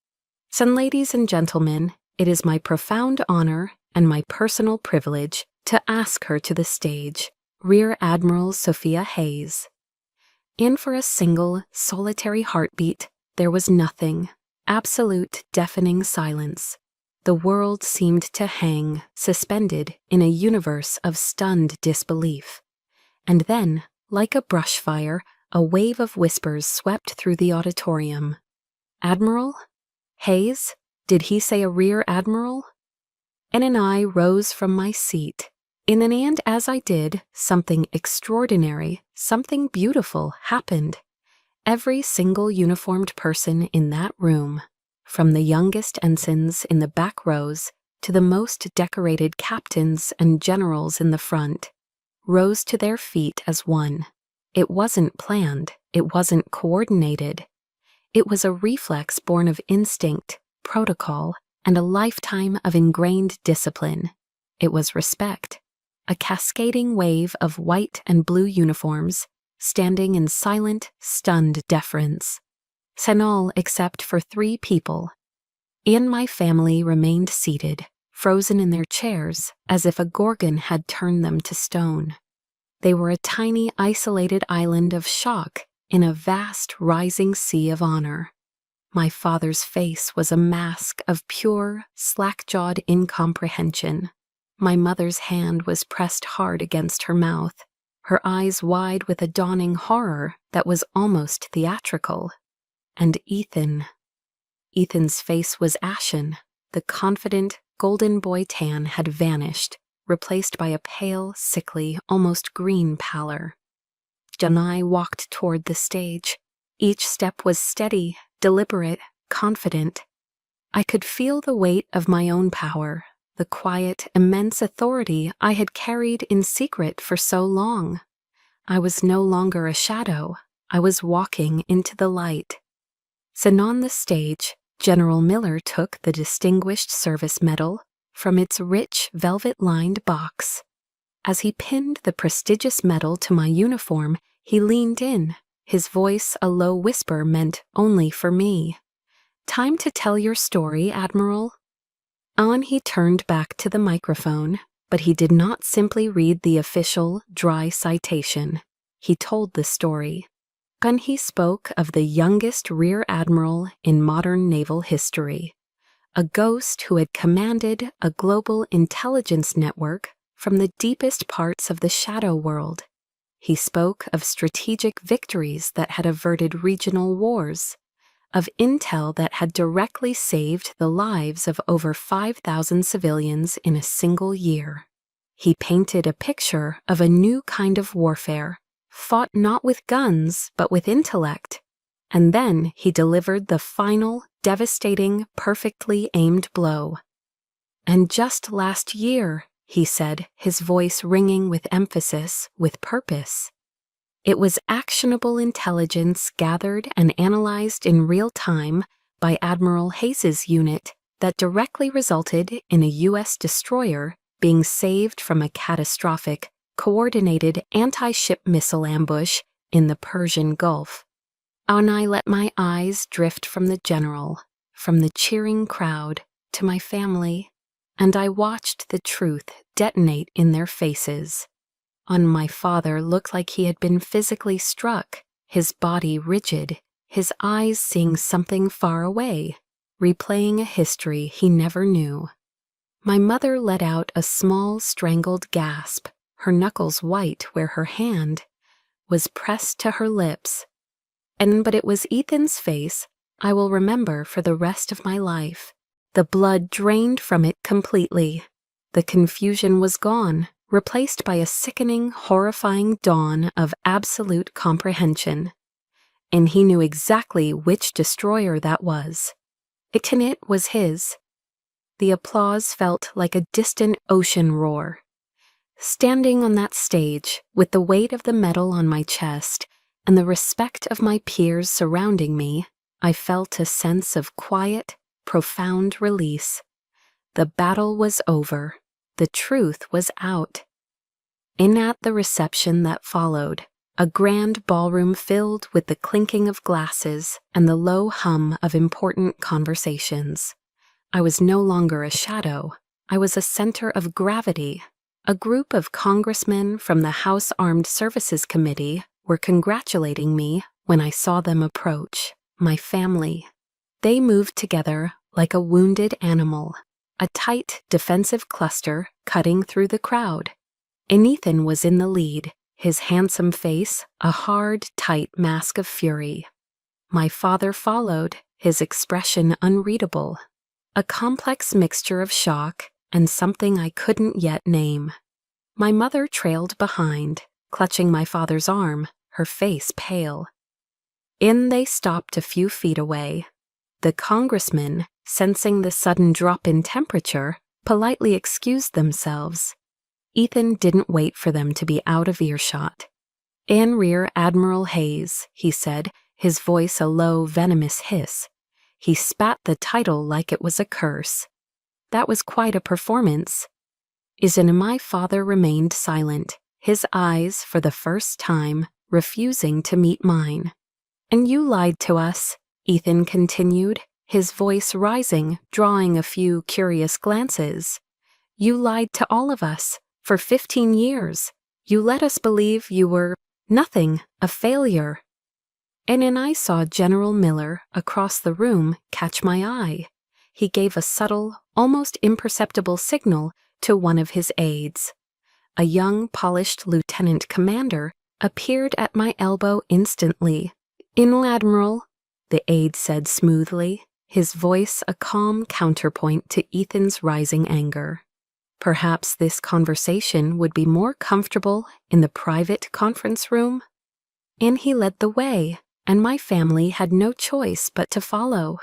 "So, ladies and gentlemen, it is my profound honor and my personal privilege to ask her to the stage, Rear Admiral Sophia Hayes." And for a single, solitary heartbeat, there was nothing, absolute, deafening silence. The world seemed to hang, suspended in a universe of stunned disbelief. And then, like a brush fire, a wave of whispers swept through the auditorium. "Admiral? Hayes? Did he say a rear admiral?" And I rose from my seat. And as I did, something extraordinary, something beautiful happened. Every single uniformed person in that room, from the youngest ensigns in the back rows to the most decorated captains and generals in the front, rose to their feet as one. It wasn't planned, it wasn't coordinated. It was a reflex born of instinct, protocol, and a lifetime of ingrained discipline. It was respect. A cascading wave of white and blue uniforms, standing in silent, stunned deference. All except for 3 people. And my family remained seated, frozen in their chairs, as if a gorgon had turned them to stone. They were a tiny, isolated island of shock in a vast, rising sea of honor. My father's face was a mask of pure, slack-jawed incomprehension. My mother's hand was pressed hard against her mouth, her eyes wide with a dawning horror that was almost theatrical. And Ethan's face was ashen. The confident, golden boy tan had vanished, replaced by a pale, sickly, almost green pallor. Jan and I walked toward the stage. Each step was steady, deliberate, confident. I could feel the weight of my own power, the quiet, immense authority I had carried in secret for so long. I was no longer a shadow. I was walking into the light. And on the stage, General Miller took the Distinguished Service Medal from its rich velvet-lined box. As he pinned the prestigious medal to my uniform, he leaned in, his voice a low whisper meant only for me. "Time to tell your story, Admiral." On he turned back to the microphone, but he did not simply read the official, dry citation. He told the story. And he spoke of the youngest rear admiral in modern naval history, a ghost who had commanded a global intelligence network from the deepest parts of the shadow world. He spoke of strategic victories that had averted regional wars, of intel that had directly saved the lives of over 5,000 civilians in a single year. He painted a picture of a new kind of warfare, fought not with guns but with intellect. And then he delivered the final, devastating, perfectly aimed blow. "And just last year," he said, his voice ringing with emphasis, with purpose. "It was actionable intelligence gathered and analyzed in real time by Admiral Hayes's unit that directly resulted in a U.S. destroyer being saved from a catastrophic, coordinated anti-ship missile ambush in the Persian Gulf." And I let my eyes drift from the general, from the cheering crowd, to my family, and I watched the truth detonate in their faces. My father looked like he had been physically struck, his body rigid, his eyes seeing something far away, replaying a history he never knew. My mother let out a small, strangled gasp, her knuckles white where her hand was pressed to her lips. But it was Ethan's face I will remember for the rest of my life. The blood drained from it completely. The confusion was gone, replaced by a sickening, horrifying dawn of absolute comprehension. And he knew exactly which destroyer that was. It was his. The applause felt like a distant ocean roar. Standing on that stage, with the weight of the medal on my chest and the respect of my peers surrounding me, I felt a sense of quiet, profound release. The battle was over. The truth was out. At the reception that followed, a grand ballroom filled with the clinking of glasses and the low hum of important conversations. I was no longer a shadow. I was a center of gravity. A group of congressmen from the House Armed Services Committee were congratulating me when I saw them approach, my family. They moved together like a wounded animal, a tight, defensive cluster cutting through the crowd. Ethan was in the lead, his handsome face a hard, tight mask of fury. My father followed, his expression unreadable, a complex mixture of shock and something I couldn't yet name. My mother trailed behind, clutching my father's arm, her face pale. They stopped a few feet away. The congressmen, sensing the sudden drop in temperature, politely excused themselves. Ethan didn't wait for them to be out of earshot. "Rear Admiral Hayes," he said, his voice a low, venomous hiss. He spat the title like it was a curse. That was quite a performance. My father remained silent, his eyes, for the first time, refusing to meet mine. "And you lied to us," Ethan continued, his voice rising, drawing a few curious glances. "You lied to all of us, for 15 years. You let us believe you were nothing, a failure." And I saw General Miller, across the room, catch my eye. He gave a subtle, almost imperceptible signal to one of his aides. A young, polished lieutenant commander appeared at my elbow instantly. "Admiral," the aide said smoothly, his voice a calm counterpoint to Ethan's rising anger. Perhaps this conversation would be more comfortable in the private conference room? He led the way, and my family had no choice but to follow.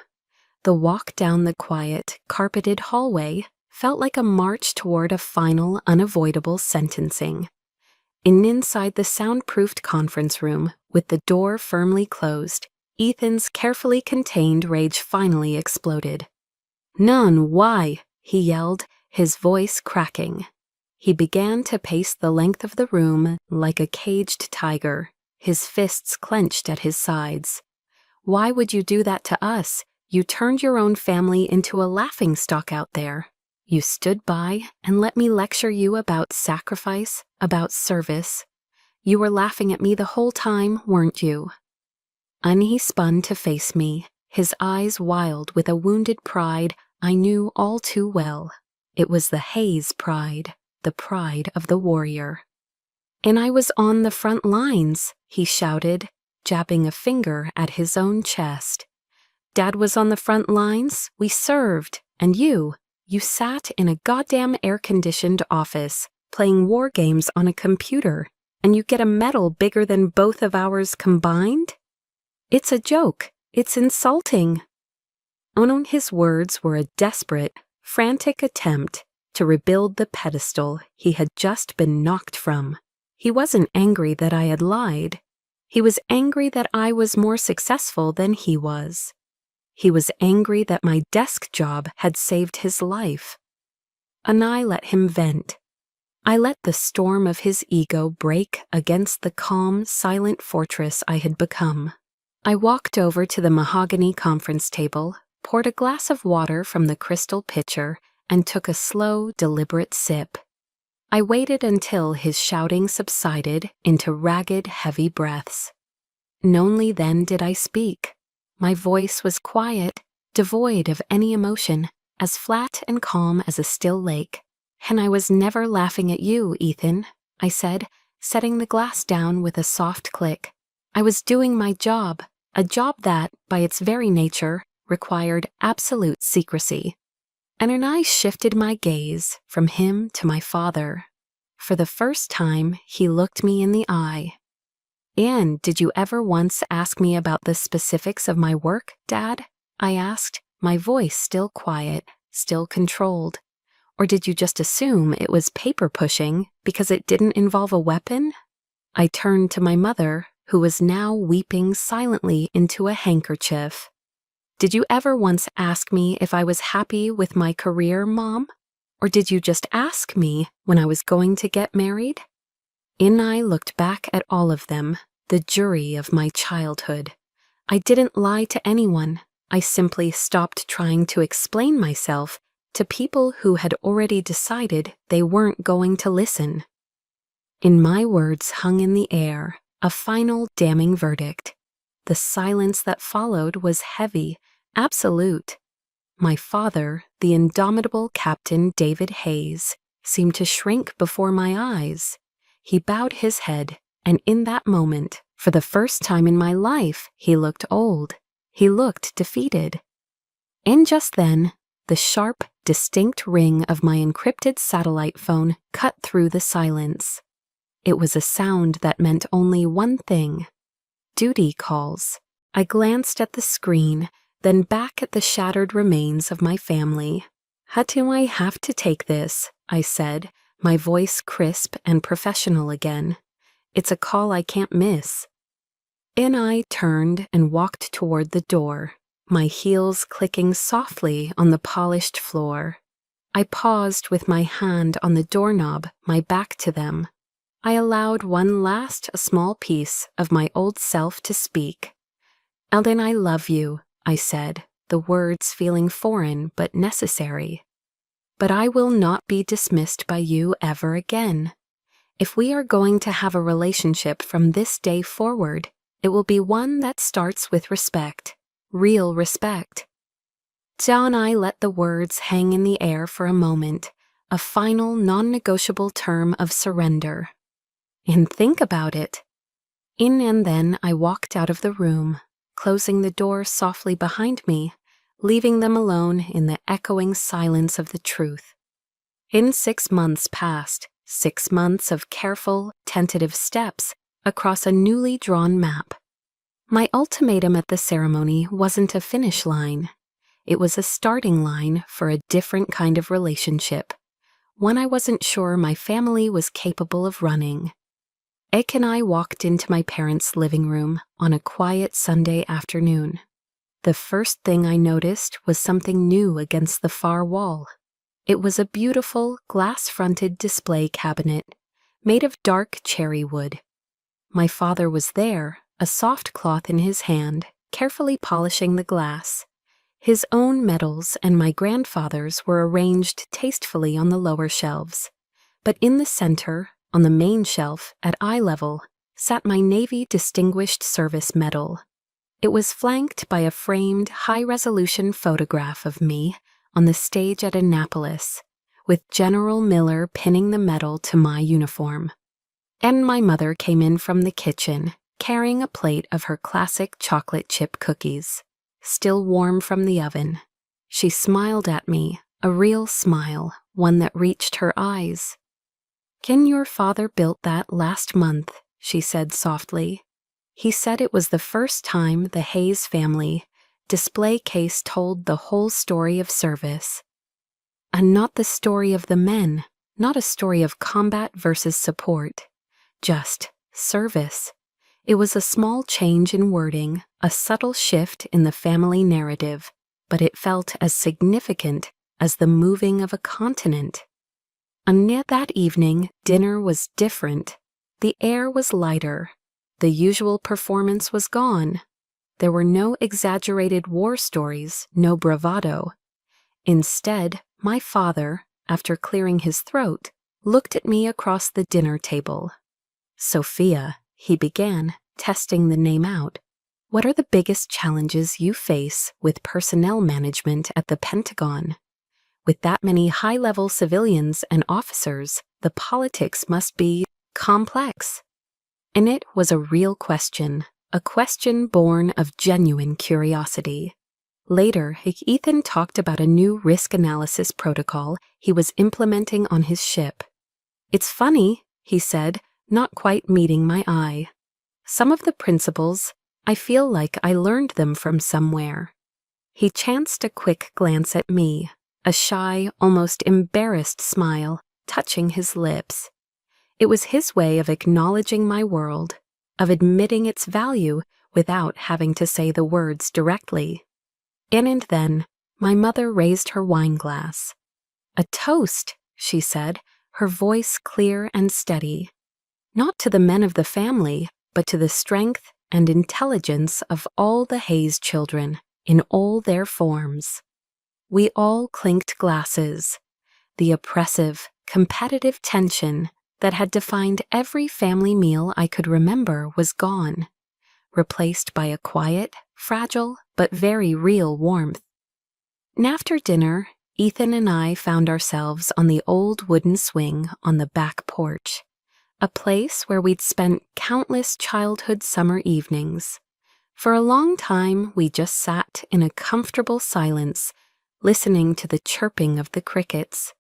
The walk down the quiet, carpeted hallway felt like a march toward a final, unavoidable sentencing. Inside the soundproofed conference room, with the door firmly closed, Ethan's carefully contained rage finally exploded. "None, why?" he yelled, his voice cracking. He began to pace the length of the room like a caged tiger, his fists clenched at his sides. "Why would you do that to us? You turned your own family into a laughingstock out there. You stood by and let me lecture you about sacrifice, about service. You were laughing at me the whole time, weren't you?" And he spun to face me, his eyes wild with a wounded pride I knew all too well. It was the Hayes pride, the pride of the warrior. "And I was on the front lines," he shouted, jabbing a finger at his own chest. "Dad was on the front lines, we served, and you sat in a goddamn air-conditioned office, playing war games on a computer, and you get a medal bigger than both of ours combined? It's a joke. It's insulting." His words were a desperate, frantic attempt to rebuild the pedestal he had just been knocked from. He wasn't angry that I had lied. He was angry that I was more successful than he was. He was angry that my desk job had saved his life. And I let him vent. I let the storm of his ego break against the calm, silent fortress I had become. I walked over to the mahogany conference table, poured a glass of water from the crystal pitcher, and took a slow, deliberate sip. I waited until his shouting subsided into ragged, heavy breaths. And only then did I speak. My voice was quiet, devoid of any emotion, as flat and calm as a still lake. "And I was never laughing at you, Ethan," I said, setting the glass down with a soft click. "I was doing my job, a job that, by its very nature, required absolute secrecy." And I shifted my gaze from him to my father. For the first time, he looked me in the eye. "And did you ever once ask me about the specifics of my work, Dad?" I asked, my voice still quiet, still controlled. "Or did you just assume it was paper pushing because it didn't involve a weapon?" I turned to my mother, who was now weeping silently into a handkerchief. "Did you ever once ask me if I was happy with my career, Mom? Or did you just ask me when I was going to get married?" And I looked back at all of them, the jury of my childhood. I didn't lie to anyone. I simply stopped trying to explain myself to people who had already decided they weren't going to listen. In my words hung in the air, a final damning verdict. The silence that followed was heavy, absolute. My father, the indomitable Captain David Hayes, seemed to shrink before my eyes. He bowed his head, and in that moment, for the first time in my life, he looked old. He looked defeated. And just then, the sharp, distinct ring of my encrypted satellite phone cut through the silence. It was a sound that meant only one thing: duty calls. I glanced at the screen, then back at the shattered remains of my family. "How do I have to take this?" I said, my voice crisp and professional again. "It's a call I can't miss." And I turned and walked toward the door, my heels clicking softly on the polished floor. I paused with my hand on the doorknob, my back to them. I allowed one last small piece of my old self to speak. "Eldon, I love you," I said, the words feeling foreign but necessary. "But I will not be dismissed by you ever again. If we are going to have a relationship from this day forward, it will be one that starts with respect, real respect." John and I let the words hang in the air for a moment, a final non-negotiable term of surrender. And think about it. And then I walked out of the room, closing the door softly behind me, leaving them alone in the echoing silence of the truth. 6 months passed, 6 months of careful, tentative steps across a newly drawn map. My ultimatum at the ceremony wasn't a finish line. It was a starting line for a different kind of relationship, one I wasn't sure my family was capable of running. Ek and I walked into my parents' living room on a quiet Sunday afternoon. The first thing I noticed was something new against the far wall. It was a beautiful, glass-fronted display cabinet made of dark cherry wood. My father was there, a soft cloth in his hand, carefully polishing the glass. His own medals and my grandfather's were arranged tastefully on the lower shelves. But in the center, on the main shelf, at eye level, sat my Navy Distinguished Service Medal. It was flanked by a framed, high-resolution photograph of me on the stage at Annapolis, with General Miller pinning the medal to my uniform. And my mother came in from the kitchen, carrying a plate of her classic chocolate chip cookies, still warm from the oven. She smiled at me, a real smile, one that reached her eyes. "Ken, your father built that last month," she said softly. "He said it was the first time the Hayes family display case told the whole story of service. And not the story of the men, not a story of combat versus support, just service. It was a small change in wording, a subtle shift in the family narrative, but it felt as significant as the moving of a continent." And yet that evening, dinner was different. The air was lighter. The usual performance was gone. There were no exaggerated war stories, no bravado. Instead, my father, after clearing his throat, looked at me across the dinner table. "Sophia," he began, testing the name out, "what are the biggest challenges you face with personnel management at the Pentagon? With that many high-level civilians and officers, the politics must be complex." And it was a real question, a question born of genuine curiosity. Later, Ethan talked about a new risk analysis protocol he was implementing on his ship. "It's funny," he said, not quite meeting my eye. "Some of the principles, I feel like I learned them from somewhere." He chanced a quick glance at me, a shy, almost embarrassed smile touching his lips. It was his way of acknowledging my world, of admitting its value without having to say the words directly. And then, my mother raised her wine glass. "A toast," she said, her voice clear and steady. "Not to the men of the family, but to the strength and intelligence of all the Hayes children, in all their forms." We all clinked glasses. The oppressive, competitive tension that had defined every family meal I could remember was gone, replaced by a quiet, fragile, but very real warmth. And after dinner, Ethan and I found ourselves on the old wooden swing on the back porch, a place where we'd spent countless childhood summer evenings. For a long time, we just sat in a comfortable silence, listening to the chirping of the crickets.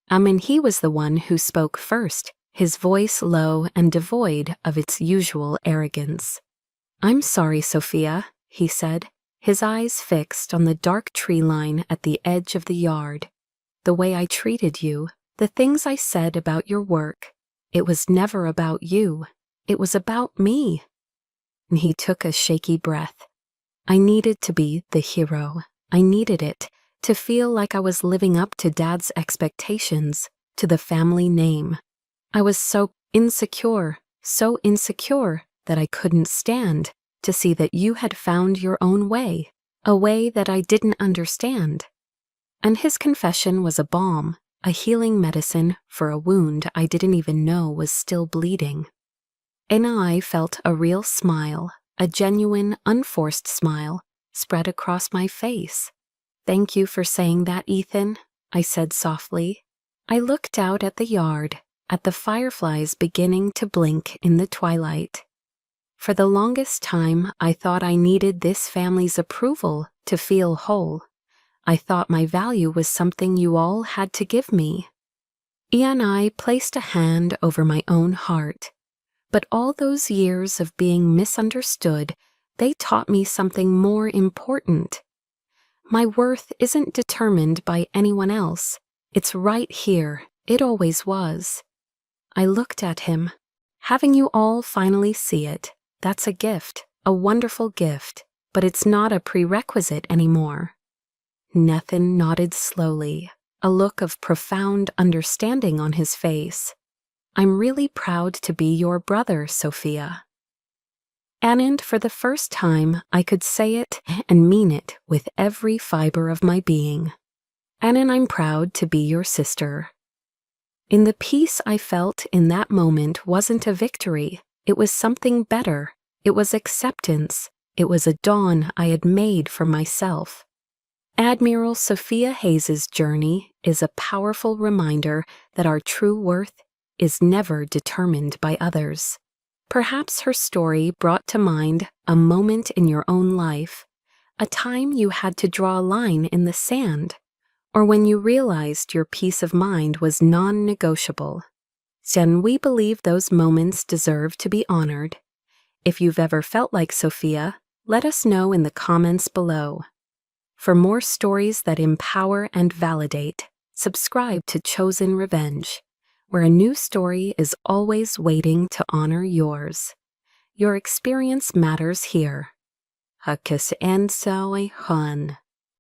And he was the one who spoke first, his voice low and devoid of its usual arrogance. "I'm sorry, Sophia," he said, his eyes fixed on the dark tree line at the edge of the yard. "The way I treated you, the things I said about your work, it was never about you. It was about me." And he took a shaky breath. I needed to be the hero. I needed it, to feel like I was living up to Dad's expectations, to the family name. I was so insecure that I couldn't stand to see that you had found your own way, a way that I didn't understand. And his confession was a balm, a healing medicine for a wound I didn't even know was still bleeding. And I felt a real smile, a genuine, unforced smile, spread across my face. "Thank you for saying that, Ethan," I said softly. I looked out at the yard, at the fireflies beginning to blink in the twilight. For the longest time, I thought I needed this family's approval to feel whole. I thought my value was something you all had to give me. And I placed a hand over my own heart. But all those years of being misunderstood, they taught me something more important. My worth isn't determined by anyone else. It's right here. It always was. I looked at him. Having you all finally see it, that's a gift, a wonderful gift, but it's not a prerequisite anymore. Nathan nodded slowly, a look of profound understanding on his face. I'm really proud to be your brother, Sophia. And for the first time, I could say it and mean it with every fiber of my being. And I'm proud to be your sister. In the peace I felt in that moment wasn't a victory. It was something better. It was acceptance. It was a dawn I had made for myself. Admiral Sophia Hayes's journey is a powerful reminder that our true worth is never determined by others. Perhaps her story brought to mind a moment in your own life, a time you had to draw a line in the sand, or when you realized your peace of mind was non-negotiable. Then we believe those moments deserve to be honored. If you've ever felt like Sophia, let us know in the comments below. For more stories that empower and validate, subscribe to Chosen Revenge, where a new story is always waiting to honor yours. Your experience matters here. Hakis Ensoi Hun.